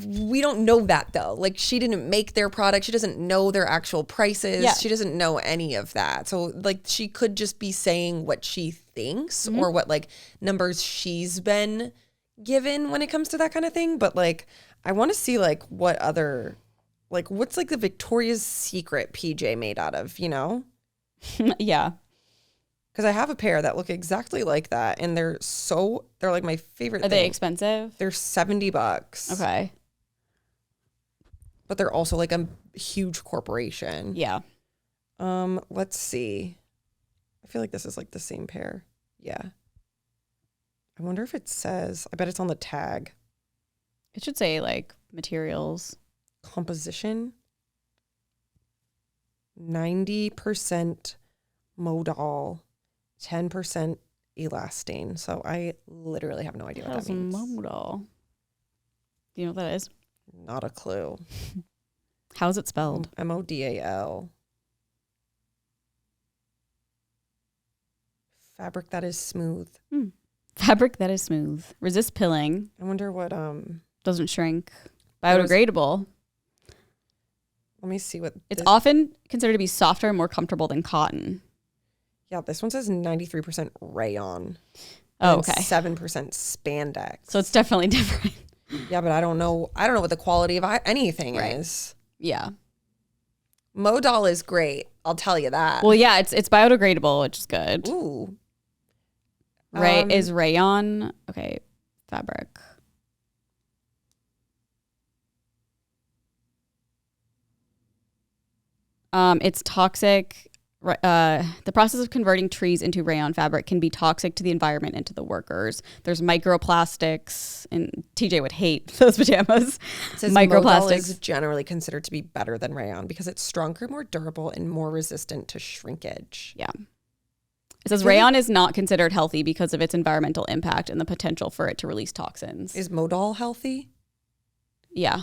we don't know that though. Like she didn't make their product. She doesn't know their actual prices. Yeah. She doesn't know any of that. So like she could just be saying what she thinks or what like numbers she's been given when it comes to that kind of thing. But like, I want to see like what other, like what's like the Victoria's Secret PJ made out of, you know? Yeah. Because I have a pair that look exactly like that, and they're like my favorite Are thing. they expensive? They're $70. Okay. But they're also like a huge corporation. Yeah. Let's see. I feel like this is like the same pair. Yeah. I wonder if it says, I bet it's on the tag. It should say like materials. Composition. 90% modal. 10% elastane. So I literally have no idea what that means. Modal. Do you know what that is? Not a clue. How's it spelled? MODAL. Fabric that is smooth. Fabric that is smooth. Resist pilling. I wonder what Doesn't shrink. Biodegradable. let me see what It's often considered to be softer and more comfortable than cotton. Yeah, this one says 93% rayon. Oh, and okay. 7% spandex. So it's definitely different. Yeah, but I don't know what the quality of anything Right. is. Yeah. Modal is great. I'll tell you that. Well, yeah, it's biodegradable, which is good. Ooh. Is rayon okay? Fabric. It's toxic. The process of converting trees into rayon fabric can be toxic to the environment and to the workers. There's microplastics, and TJ would hate those pajamas. It says Modal Microplastics. is generally considered to be better than rayon because it's stronger, more durable, and more resistant to shrinkage. Yeah. It says rayon is not considered healthy because of its environmental impact and the potential for it to release toxins. Is Modal healthy? Yeah.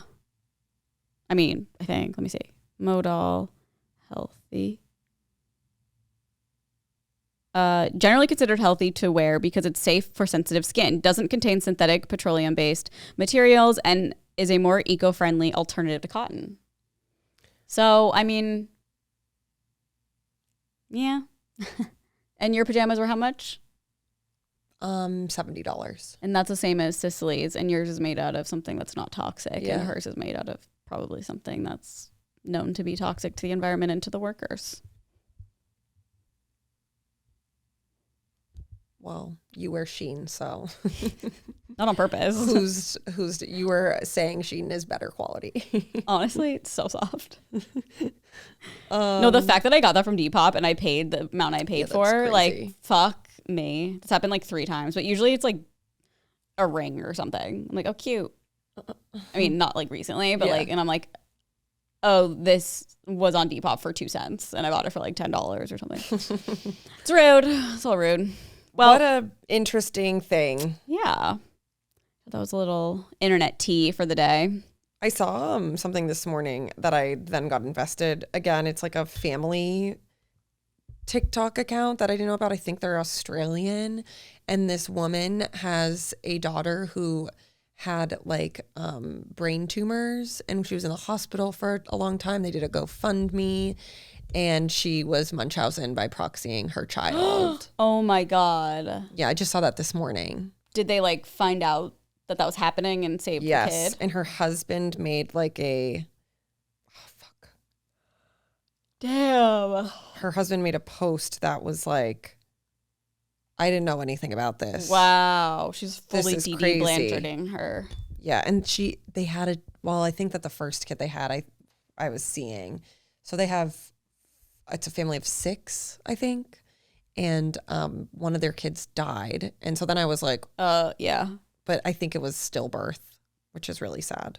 I mean, I think, let me see. Modal healthy. Generally considered healthy to wear because it's safe for sensitive skin, doesn't contain synthetic petroleum-based materials, and is a more eco-friendly alternative to cotton. So, I mean, yeah. And your pajamas were how much? $70. And that's the same as Cicely's, and yours is made out of something that's not toxic, Yeah. and hers is made out of probably something that's known to be toxic to the environment and to the workers. Well, you wear Shein, so Not on purpose. who's you were saying Shein is better quality. Honestly, it's so soft. No, the fact that I got that from Depop and I paid the amount I paid Yeah, that's for, crazy. like, fuck me. It's happened like 3 times, but usually it's like a ring or something. I'm like, oh, cute. I mean, not like recently, but Yeah. like, and I'm like, oh, this was on Depop for 2 cents and I bought it for like $10 or something. It's rude. It's all rude. Well, What a interesting thing. yeah. That was a little internet tea for the day. I saw something this morning that I then got invested. Again, it's like a family TikTok account that I didn't know about. I think they're Australian. And this woman has a daughter who had like brain tumors, and she was in the hospital for a long time. They did a GoFundMe, and she was Munchausen by proxying her child. Oh my God. Yeah, I just saw that this morning. Did they like find out that was happening and save the Yes, kid? and her husband made like a Damn. Her husband made a post that was like, I didn't know anything about this. Wow. She's This fully is DD crazy. Blancharding her. Yeah, and they had I think that the first kid they had, I was seeing. So it's a family of 6, I think. And one of their kids died. And so then I was like, Yeah. but I think it was stillbirth, which is really sad.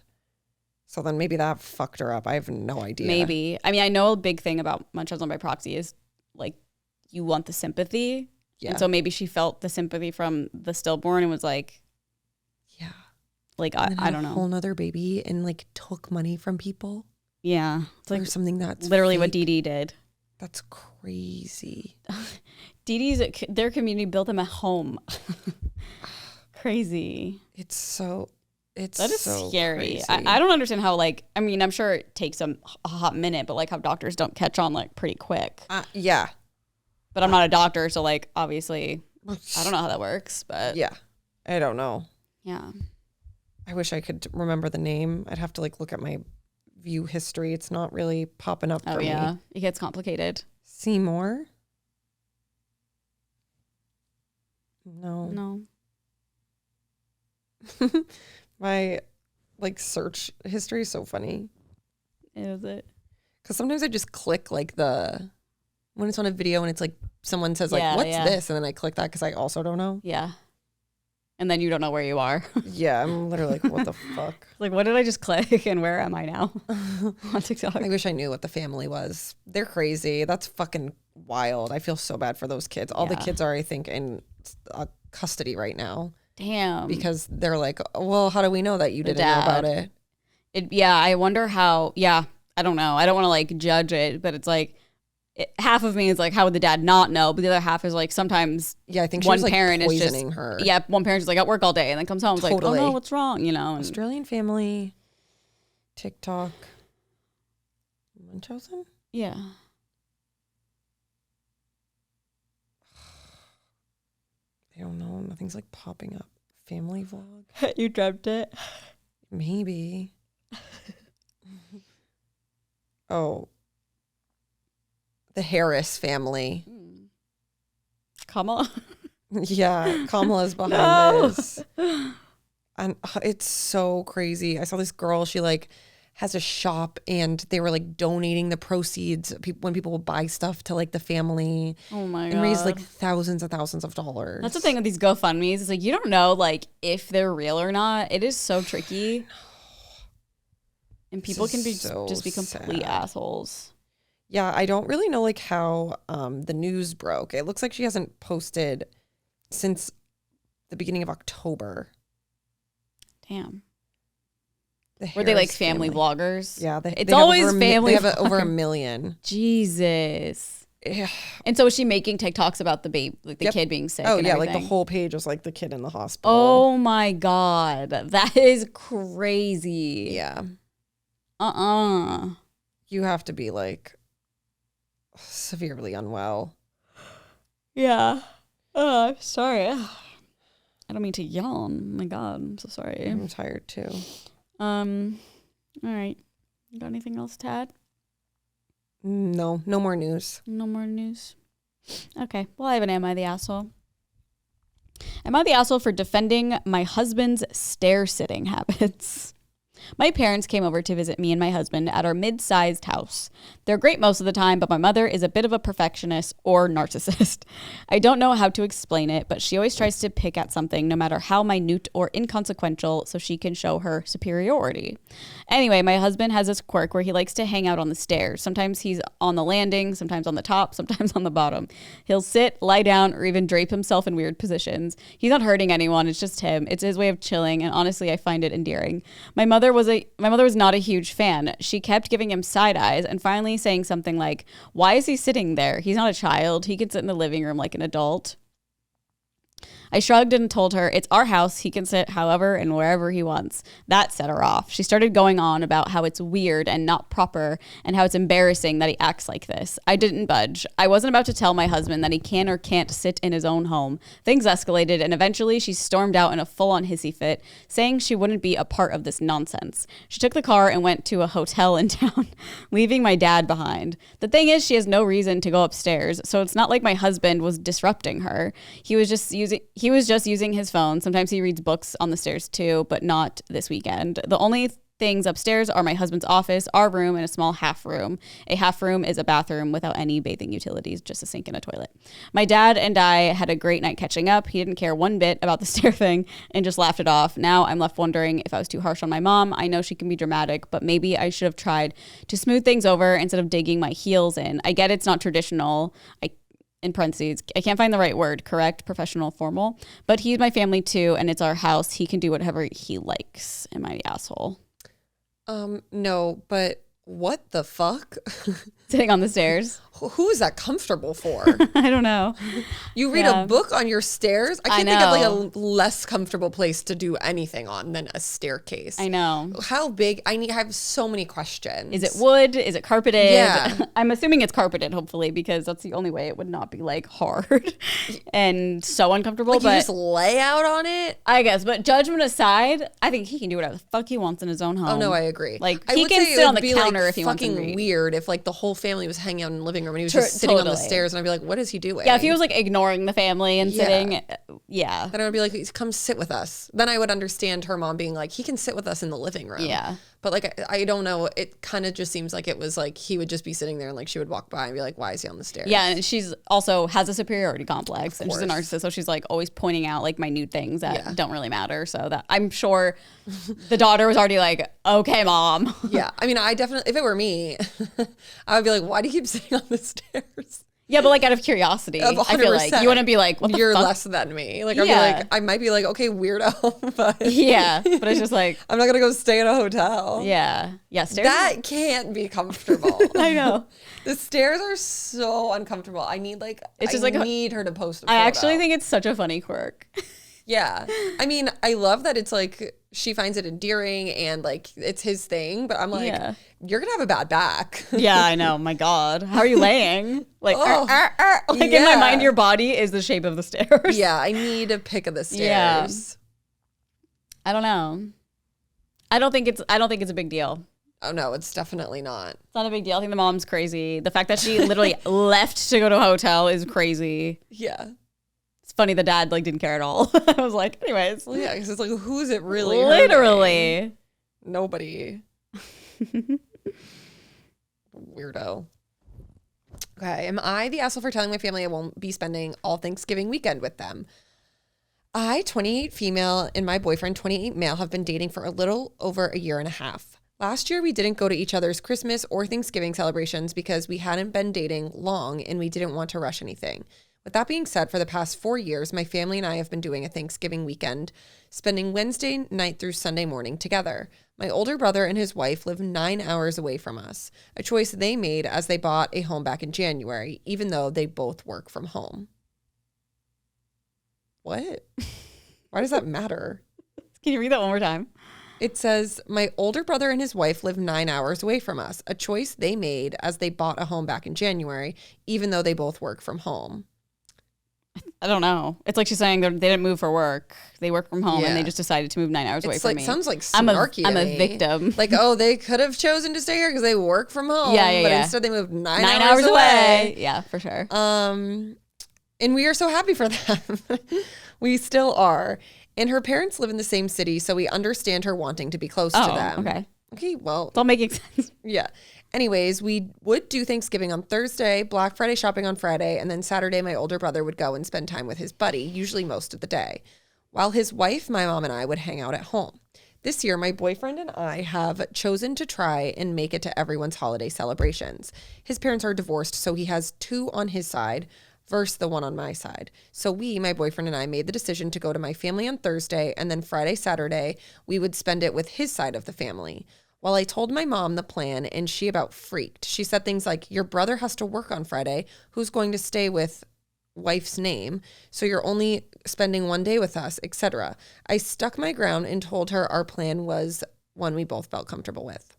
So then maybe that fucked her up. I have no idea. Maybe. I mean, I know a big thing about Munchausen by proxy is like you want the sympathy. Yeah. And so maybe she felt the sympathy from the stillborn and was like, yeah. Like, And then I had don't a know. whole nother baby and like took money from people. Yeah. It's Or like something that's literally fake. what Dee Dee did. That's crazy. Dee Dee's, their community built them a home. Crazy. That is so scary. crazy. I don't understand how, like, I mean, I'm sure it takes a hot minute, but like how doctors don't catch on like pretty quick. Yeah. But I'm not a doctor, so like obviously I don't know how that works, but Yeah. I don't know. yeah. I wish I could remember the name. I'd have to like look at my view history. It's not really popping up for Oh yeah, me. it gets complicated. Seymour? No. No. My like search history is so funny. Is it? Because sometimes I just click like when it's on a video and it's like someone says like, Yeah, what's yeah. this? And then I click that because I also don't know. Yeah. And then you don't know where you are. Yeah, I'm literally like, what the fuck? Like, what did I just click and where am I now on TikTok? I wish I knew what the family was. They're crazy. That's fucking wild. I feel so bad for those kids. All the Yeah. kids are, I think, in custody right now Damn. because they're like, well, how do we know that you The didn't know about dad. it? Yeah, I wonder how, I don't know. I don't want to like judge it, but it's like half of me is like, how would the dad not know? But the other half is like, sometimes Yeah, I think she one was like parent is just, poisoning her. yeah, one parent's like at work all day and then comes home. It's like, oh Totally. no, what's wrong? You know? And Australian family, TikTok, Munchausen? yeah. I don't know. Nothing's like popping up. Family vlog? You dreamt it? Maybe. Oh. The Harris family. Kamala? Yeah, Kamala's behind No. this. And it's so crazy. I saw this girl, she like has a shop and they were like donating the proceeds when people would buy stuff to like the family Oh my God. and raise like thousands and thousands of dollars. That's the thing with these GoFundMes. It's like, you don't know like if they're real or not. It is so tricky. And people This can be is so just be complete sad. assholes. Yeah, I don't really know like how the news broke. It looks like she hasn't posted since the beginning of October. Damn. The Were they like Harris family vloggers? Yeah, It's they have always over family They have over 1 vloggers. million. Jesus. Yeah. And so is she making TikToks about the baby, like the Yep. kid being sick? Oh and yeah, like everything? the whole page was like the kid in the hospital. Oh my God. That is crazy. Yeah. You have to be like severely unwell. Yeah. Oh, I'm sorry. I don't mean to yawn. Oh my God. I'm so sorry. I'm tired too. All right. You got anything else to add? No more news. No more news. Okay. Well, I have an Am I the Asshole? Am I the asshole for defending my husband's stair sitting habits? My parents came over to visit me and my husband at our mid-sized house. They're great most of the time, but my mother is a bit of a perfectionist or narcissist. I don't know how to explain it, but she always tries to pick at something, no matter how minute or inconsequential, so she can show her superiority. Anyway, my husband has this quirk where he likes to hang out on the stairs. Sometimes he's on the landing, sometimes on the top, sometimes on the bottom. He'll sit, lie down, or even drape himself in weird positions. He's not hurting anyone, it's just him. It's his way of chilling, and honestly, I find it endearing. My mother was not a huge fan. She kept giving him side eyes and finally saying something like, "Why is he sitting there? He's not a child. He can sit in the living room like an adult." I shrugged and told her it's our house. He can sit however and wherever he wants. That set her off. She started going on about how it's weird and not proper and how it's embarrassing that he acts like this. I didn't budge. I wasn't about to tell my husband that he can or can't sit in his own home. Things escalated, and eventually she stormed out in a full-on hissy fit, saying she wouldn't be a part of this nonsense. She took the car and went to a hotel in town, leaving my dad behind. The thing is, she has no reason to go upstairs, so it's not like my husband was disrupting her. He was just using his phone. Sometimes he reads books on the stairs too, but not this weekend. The only things upstairs are my husband's office, our room, and a small half room. A half room is a bathroom without any bathing utilities, just a sink and a toilet. My dad and I had a great night catching up. He didn't care one bit about the stair thing and just laughed it off. Now I'm left wondering if I was too harsh on my mom. I know she can be dramatic, but maybe I should have tried to smooth things over instead of digging my heels in. I get it's not traditional. In parentheses, I can't find the right word, correct, professional, formal, but he's my family too, and it's our house. He can do whatever he likes. Am I the asshole? No, but what the fuck? Sitting on the stairs. Who is that comfortable for? I don't know. You read a book on your stairs? I can't I think of like know. a less comfortable place to do anything on than a staircase. I know. How big? I have so many questions. Is it wood? Is it carpeted? Yeah. I'm assuming it's carpeted, hopefully, because that's the only way it would not be like hard and so uncomfortable. Like but you just lay out on it? I guess, but judgment aside, I think he can do whatever the fuck he wants in his own home. Oh no, I agree. Like I he would can say it sit on would the be, counter like, if he wants to fucking read. weird if like the whole family was hanging out in the living room and he was just sitting on the Totally. stairs, and I'd be like, what is he doing? Yeah, if he was like ignoring the family and sitting, yeah. Then I would be like, come sit with us. Then I would understand her mom being like, he can sit with us in the living room. Yeah. But like, I don't know. It kind of just seems like it was like he would just be sitting there and like she would walk by and be like, why is he on the stairs? Yeah, and she's also has a superiority complex, and she's a course. narcissist, so she's like always pointing out like minute things that Yeah. don't really matter. So that I'm sure the daughter was already like, okay, mom. Yeah. I mean, I definitely, if it were me, I would be like, why do you keep sitting on the stairs? Yeah, but like out of curiosity, I feel like 100%. you wouldn't be like, what the You're fuck? less than me. Like, I'd Yeah. be like, I might be like, okay, weirdo, but Yeah, but it's just like, I'm not going to go stay in a hotel. yeah, stairs. That can't be comfortable. I know. The stairs are so uncomfortable. I need like, It's just I like need her to post a I photo. actually think it's such a funny quirk. Yeah. I mean, I love that it's like she finds it endearing and like it's his thing, but I'm like, Yeah. you're going to have a bad back. Yeah, I know. My God, how are you laying? Like, Oh, like in my yeah. mind, your body is the shape of the stairs. Yeah, I need a pic of the Yeah. stairs. I don't know. I don't think it's a big deal. Oh no, it's definitely not. It's not a big deal. I think the mom's crazy. The fact that she literally left to go to a hotel is crazy. Yeah. It's funny the dad like didn't care at all. I was like, anyways. Well, yeah, because it's like, who's it really hurting? Literally. Nobody. Weirdo. Okay, am I the asshole for telling my family I won't be spending all Thanksgiving weekend with them? I, 28 female, and my boyfriend, 28 male, have been dating for a little over a year and a half. Last year, we didn't go to each other's Christmas or Thanksgiving celebrations because we hadn't been dating long and we didn't want to rush anything. With that being said, for the past 4 years, my family and I have been doing a Thanksgiving weekend, spending Wednesday night through Sunday morning together. My older brother and his wife live 9 hours away from us, a choice they made as they bought a home back in January, even though they both work from home. What? Why does that matter? Can you read that one more time? It says, my older brother and his wife live 9 hours away from us, a choice they made as they bought a home back in January, even though they both work from home. I don't know. It's like she's saying they didn't move for work. They work from home and they Yeah. just decided to move 9 hours away It's from like, me. sounds like I'm snarky. I'm to a me. victim. Like, oh, they could have chosen to stay here because they work from home. Yeah, But yeah. instead they moved 9 9 hours away. Yeah, for sure. And we are so happy for them. We still are. And her parents live in the same city, so we understand her wanting to be close to them. Okay. Okay, well, It's all making sense. yeah. Anyways, we would do Thanksgiving on Thursday, Black Friday shopping on Friday, and then Saturday my older brother would go and spend time with his buddy, usually most of the day, while his wife, my mom, and I would hang out at home. This year, my boyfriend and I have chosen to try and make it to everyone's holiday celebrations. His parents are divorced, so he has 2 on his side versus the 1 on my side. So we, my boyfriend and I, made the decision to go to my family on Thursday, and then Friday, Saturday, we would spend it with his side of the family. Well, I told my mom the plan, and she about freaked. She said things like, your brother has to work on Friday. Who's going to stay with wife's name, so you're only spending one day with us, etc. I stuck my ground and told her our plan was one we both felt comfortable with.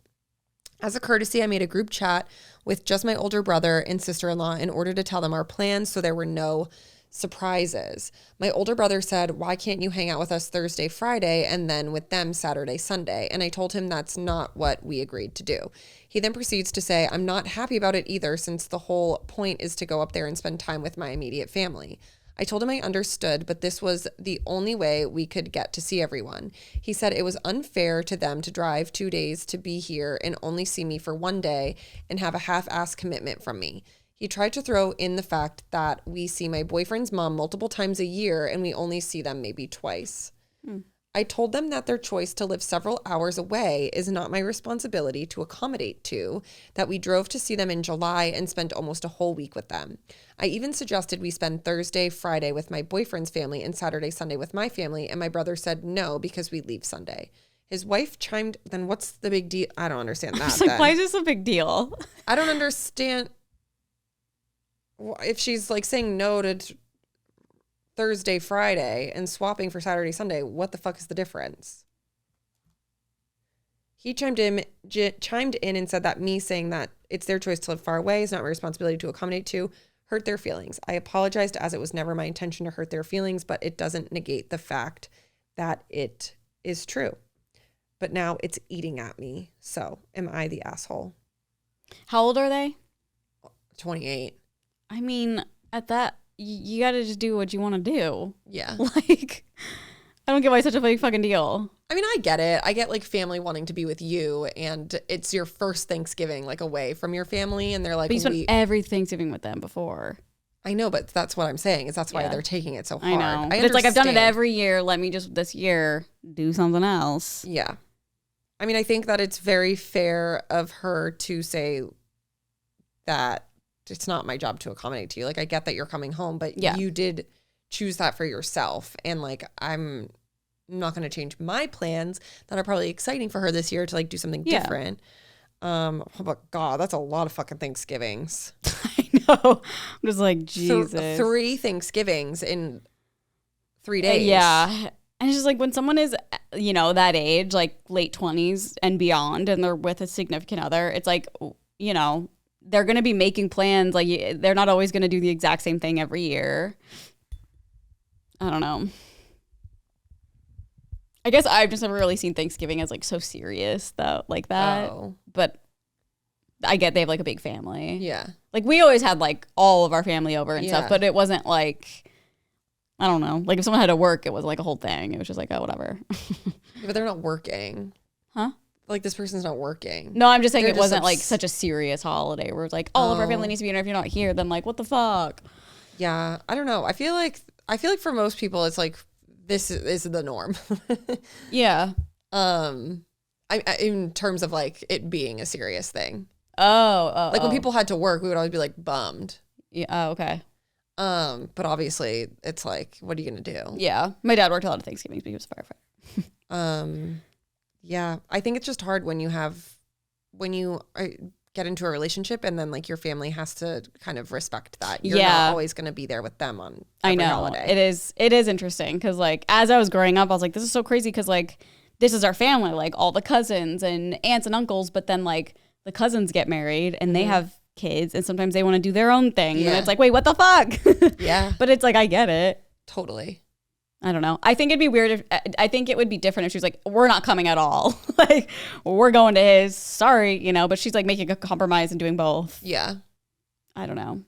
As a courtesy, I made a group chat with just my older brother and sister-in-law in order to tell them our plans so there were no surprises. My older brother said, why can't you hang out with us Thursday, Friday, and then with them Saturday, Sunday? And I told him that's not what we agreed to do. He then proceeds to say, I'm not happy about it either, since the whole point is to go up there and spend time with my immediate family. I told him I understood, but this was the only way we could get to see everyone. He said it was unfair to them to drive 2 days to be here and only see me for 1 day and have a half-assed commitment from me. He tried to throw in the fact that we see my boyfriend's mom multiple times a year and we only see them maybe twice. I told them that their choice to live several hours away is not my responsibility to accommodate to, that we drove to see them in July and spent almost a whole week with them. I even suggested we spend Thursday, Friday with my boyfriend's family and Saturday, Sunday with my family, and my brother said no because we leave Sunday. His wife chimed, then what's the big deal? I don't understand that. It's like, why is this a big deal? I don't understand if she's like saying no to Thursday, Friday and swapping for Saturday, Sunday. What the fuck is the difference? He chimed in and said that me saying that it's their choice to live far away is not my responsibility to accommodate to hurt their feelings. I apologized as it was never my intention to hurt their feelings, but it doesn't negate the fact that it is true. But now it's eating at me. So am I the asshole? How old are they? 28. I mean, at that, you got to just do what you want to do. Yeah. Like, I don't get why it's such a big fucking deal. I mean, I get it. I get like family wanting to be with you and it's your first Thanksgiving like away from your family and they're like, But you spent every Thanksgiving with them before. I know, but that's what I'm saying is that's why they're taking it so hard. I know. But it's like, I've done it every year. Let me just this year do something else. Yeah. I mean, I think that it's very fair of her to say that it's not my job to accommodate to you. Like, I get that you're coming home, but you did choose that for yourself. And like, I'm not going to change my plans that are probably exciting for her this year to like do something different. But God, that's a lot of fucking Thanksgivings. I know. I'm just like, Jesus. 3 Thanksgivings in 3 days. Yeah. And it's just like when someone is, you know, that age, like late 20s and beyond, and they're with a significant other, it's like, you know, they're going to be making plans. Like, they're not always going to do the exact same thing every year. I don't know. I guess I've just never really seen Thanksgiving as like so serious though, like that. Oh. But I get they have like a big family. Yeah. Like we always had like all of our family over and stuff, but it wasn't like, I don't know. Like if someone had to work, it was like a whole thing. It was just like, oh, whatever. But they're not working. Huh? Like this person's not working. No, I'm just saying it wasn't like such a serious holiday where it's like all of our family needs to be here. If you're not here, then like, what the fuck? Yeah. I don't know. I feel like for most people, it's like, this is the norm. Yeah. In terms of like it being a serious thing. Oh. Like when people had to work, we would always be like bummed. Yeah. Oh, okay. But obviously it's like, what are you gonna do? Yeah. My dad worked a lot of Thanksgivings, but he was a firefighter. Yeah. I think it's just hard when you get into a relationship and then like your family has to kind of respect that. You're not always going to be there with them on every holiday. It is interesting because like as I was growing up, I was like, this is so crazy because like this is our family, like all the cousins and aunts and uncles, but then like the cousins get married and they have kids and sometimes they want to do their own thing. And it's like, wait, what the fuck? Yeah. But it's like, I get it. Totally. I don't know. I think it'd be weird I think it would be different if she's like, we're not coming at all. Like, we're going to his. Sorry, you know, but she's like making a compromise and doing both. Yeah. I don't know.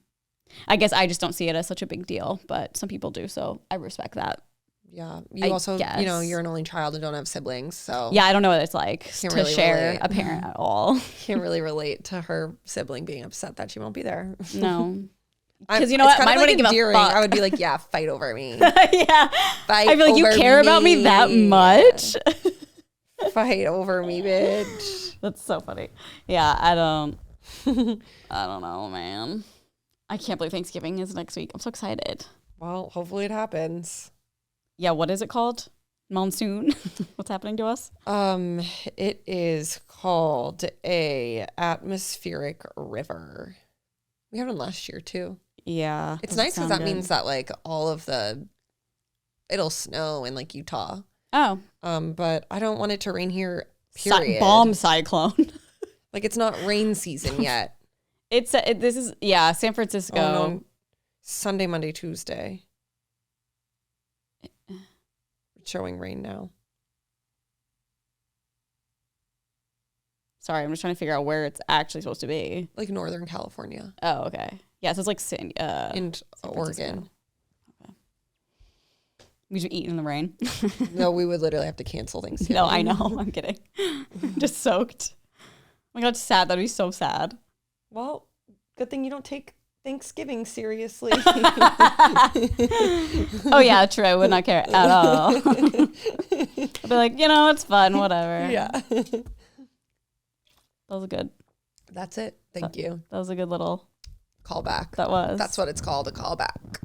I guess I just don't see it as such a big deal, but some people do. So I respect that. Yeah. You also, you know, you're an only child and don't have siblings. So yeah, I don't know what it's like to really share a parent at all. Can't really relate to her sibling being upset that she won't be there. No. Because you know what, mine wouldn't give a fuck. I would be like, yeah, fight over me. Yeah, I'd be like, you care about me that much? Fight over me, bitch. That's so funny. Yeah, I don't know, man. I can't believe Thanksgiving is next week. I'm so excited. Well, hopefully it happens. Yeah, what is it called? Monsoon? What's happening to us? It is called a atmospheric river. We had one last year too. Yeah. It's doesn't nice because sound that good. means that like it'll snow in like Utah. Oh. But I don't want it to rain here, period. Bomb cyclone. Like it's not rain season yet. This is San Francisco. Oh, no. Sunday, Monday, Tuesday. It's showing rain now. Sorry, I'm just trying to figure out where it's actually supposed to be. Like Northern California. Oh, okay. Yeah, so it's like in Oregon. Okay. We should eat in the rain. No, we would literally have to cancel things. No, I know. I'm kidding. Just soaked. Oh my God, it's sad. That'd be so sad. Well, good thing you don't take Thanksgiving seriously. Oh yeah, true. I would not care at all. I'd be like, it's fun, whatever. Yeah. That was good. That's it. Thank you. That was a good little Callback. That was. That's what it's called, a callback.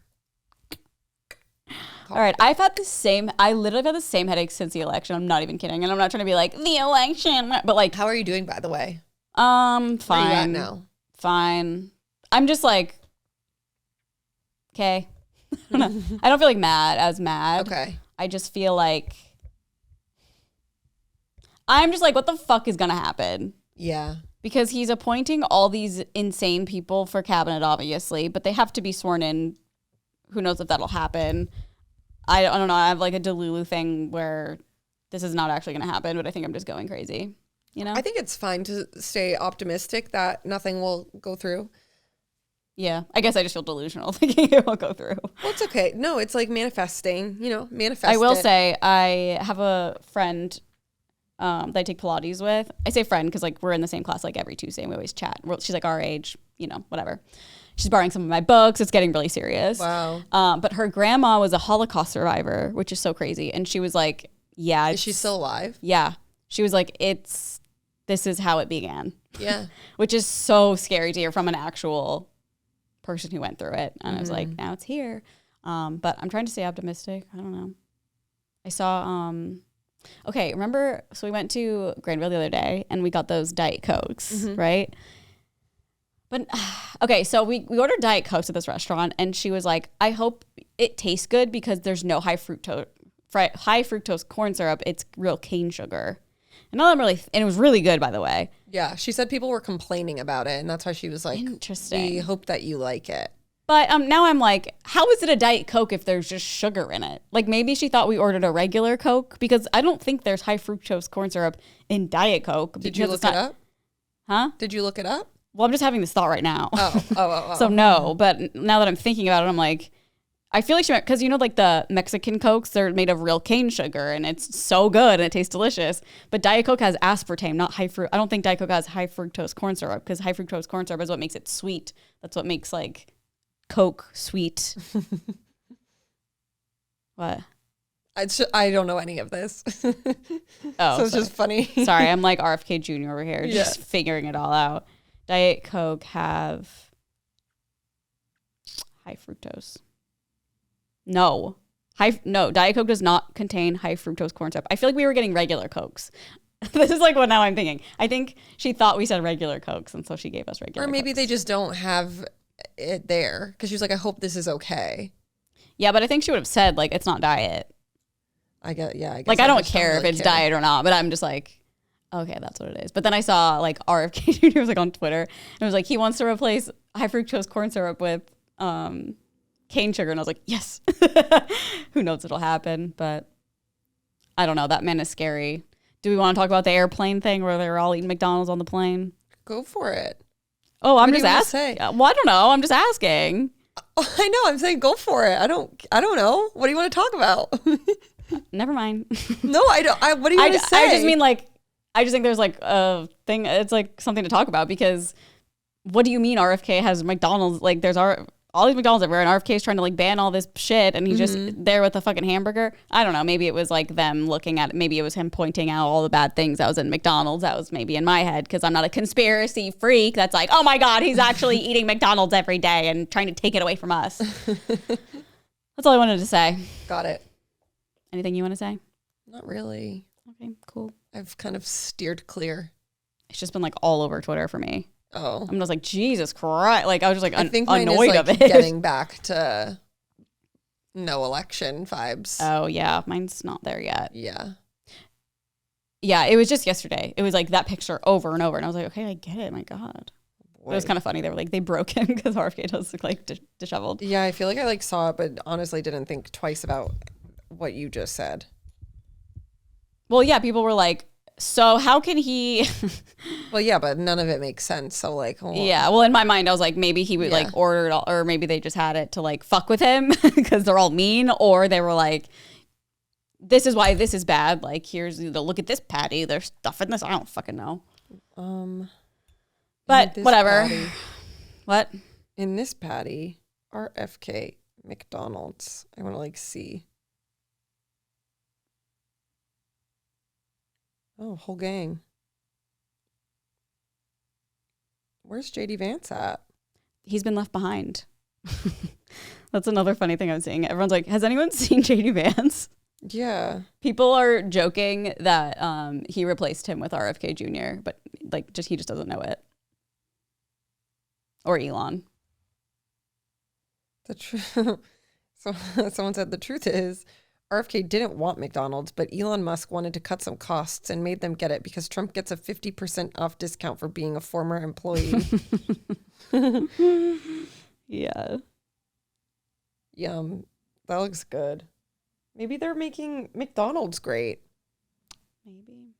All right, I literally have had the same headache since the election. I'm not even kidding. And I'm not trying to be like, the election. But like, How are you doing, by the way? fine. Where are you at now? Fine. I'm just like, okay. I don't feel like mad. Okay. I just feel like, I'm just like, what the fuck is going to happen? Yeah. Because he's appointing all these insane people for cabinet, obviously, but they have to be sworn in. Who knows if that'll happen? I don't know. I have like a Delulu thing where this is not actually going to happen, but I think I'm just going crazy. I think it's fine to stay optimistic that nothing will go through. Yeah. I guess I just feel delusional thinking it won't go through. Well, it's okay. No, it's like manifesting, manifest I will it. say I have a friend that I take Pilates with. I say friend because like we're in the same class like every Tuesday and we always chat. She's like our age, whatever. She's borrowing some of my books. It's getting really serious. Wow. But her grandma was a Holocaust survivor, which is so crazy. And she was like, yeah. Is she still alive? Yeah. She was like, this is how it began. Yeah. Which is so scary to hear from an actual person who went through it. And I was like, now it's here. But I'm trying to stay optimistic. I don't know. I saw, okay, remember, so we went to Granville the other day and we got those Diet Cokes, right? But, okay, so we ordered Diet Cokes at this restaurant and she was like, I hope it tastes good because there's no high fructose corn syrup. It's real cane sugar. And it was really good, by the way. Yeah. She said people were complaining about it and that's why she was like, Interesting. we hope that you like it. But now I'm like, how is it a Diet Coke if there's just sugar in it? Like maybe she thought we ordered a regular Coke because I don't think there's high fructose corn syrup in Diet Coke. Did you look it up? Huh? Did you look it up? Well, I'm just having this thought right now. Oh. So no, but now that I'm thinking about it, I'm like, I feel like she meant, because like the Mexican Cokes, they're made of real cane sugar and it's so good and it tastes delicious. But Diet Coke has aspartame, not high fruit. I don't think Diet Coke has high fructose corn syrup because high fructose corn syrup is what makes it sweet. That's what makes like Coke sweet. What? I don't know any of this. Oh, so it's just funny. Sorry, I'm like RFK Jr. over here, just figuring it all out. Diet Coke have high fructose. No, Diet Coke does not contain high fructose corn syrup. I feel like we were getting regular Cokes. This is like what now I'm thinking. I think she thought we said regular Cokes, and so she gave us regular. Or maybe Cokes. they just don't have it there because she was like, I hope this is okay. Yeah, but I think she would have said like it's not diet. I guess Like I don't just care really if it's care. diet or not, but I'm just like, okay, that's what it is. But then I saw like RFK Jr. was like on Twitter and it was like he wants to replace high fructose corn syrup with cane sugar, and I was like, yes. Who knows what'll happen, but I don't know. That man is scary. Do we want to talk about the airplane thing where they were all eating McDonald's on the plane? Go for it. Oh, I'm What do just you wanna asking. say? Well, I don't know. I'm just asking. I know. I'm saying go for it. I don't know. What do you want to talk about? Never mind. No, I don't. What do you want to say? I just mean like, I just think there's like a thing. It's like something to talk about because what do you mean RFK has McDonald's? Like there's all these McDonald's everywhere, and RFK is trying to like ban all this shit, and he's just there with a fucking hamburger. I don't know. Maybe it was like them looking at it. Maybe it was him pointing out all the bad things that was in McDonald's. That was maybe in my head because I'm not a conspiracy freak. That's like, oh my God, he's actually eating McDonald's every day and trying to take it away from us. That's all I wanted to say. Got it. Anything you want to say? Not really. Okay, cool. I've kind of steered clear. It's just been like all over Twitter for me. Oh. I'm just like, Jesus Christ. Like, I was just like I think mine annoyed is of like it. getting back to no election vibes. Oh, yeah. Mine's not there yet. Yeah. Yeah, it was just yesterday. It was like that picture over and over. And I was like, okay, I get it. My God. It was kind of funny. They were like, they broke him because RFK does look like disheveled. Yeah, I feel like I like saw it, but honestly didn't think twice about what you just said. Well, yeah, people were like, so how can he? Well, yeah, but none of it makes sense. So like, Yeah, well, in my mind, I was like, maybe he would like order it all, or maybe they just had it to like fuck with him because they're all mean, or they were like, this is why this is bad. Like, here's the look at this patty. There's stuff in this. I don't fucking know. But whatever. Patty, What? in this patty, RFK McDonald's. I want to like see. Oh, whole gang. Where's JD Vance at? He's been left behind. That's another funny thing I'm seeing. Everyone's like, has anyone seen JD Vance? Yeah. People are joking that he replaced him with RFK Jr., but like he just doesn't know it. Or Elon. The truth. So someone said the truth is RFK didn't want McDonald's, but Elon Musk wanted to cut some costs and made them get it because Trump gets a 50% off discount for being a former employee. Yeah. Yum. That looks good. Maybe they're making McDonald's great. Maybe.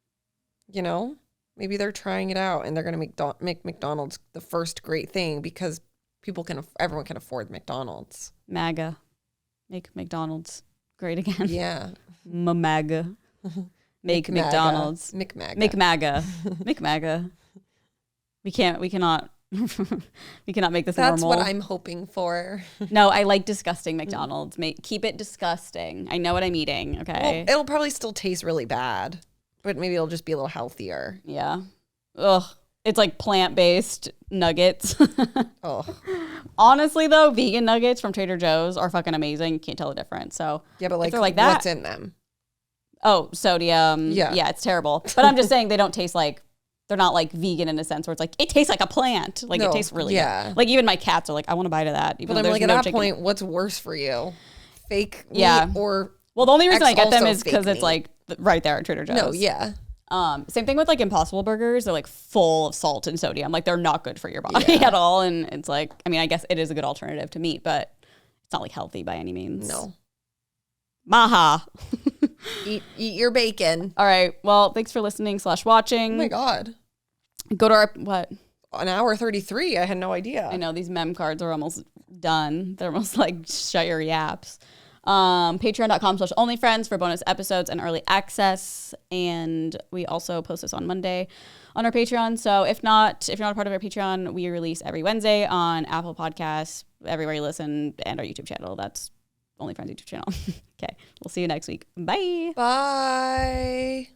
You know? Maybe they're trying it out and they're going to make McDonald's the first great thing because everyone can afford McDonald's. MAGA. Make McDonald's great again. Yeah. MAGA. Make McDonald's. McMaga. McMaga. McMaga. We cannot make this That's normal. what I'm hoping for. No, I like disgusting McDonald's. Keep it disgusting. I know what I'm eating, okay? Well, it'll probably still taste really bad, but maybe it'll just be a little healthier. Yeah. Ugh. It's like plant-based nuggets. Oh. Honestly, though, vegan nuggets from Trader Joe's are fucking amazing. You can't tell the difference. So Yeah, but if they're like that, what's in them? Oh, sodium. Yeah, it's terrible. But I'm just saying they don't taste like, they're not like vegan in a sense where it's like, it tastes like a plant. Like, No, it tastes really yeah. good. Like, even my cats are like, I want to bite of that. Even But though I'm like, there's at no that chicken. point, what's worse for you? Fake Yeah. meat or Well, the only reason I get them also is because fake it's meat? like right there at Trader Joe's. No, yeah. Same thing with like Impossible Burgers. They're like full of salt and sodium. Like, they're not good for your body Yeah. at all. And it's like, I mean, I guess it is a good alternative to meat, but it's not like healthy by any means. No. Maha. Eat your bacon. All right. Well, thanks for listening / watching. Oh my God. Go to our, what? An hour 33. I had no idea. I know these mem cards are almost done. They're almost like shut your yaps. Patreon.com/onlyfriends for bonus episodes and early access. And we also post this on Monday on our Patreon. So if you're not a part of our Patreon, we release every Wednesday on Apple Podcasts, everywhere you listen, and our YouTube channel. That's OnlyFriends YouTube channel. Okay. We'll see you next week. Bye. Bye.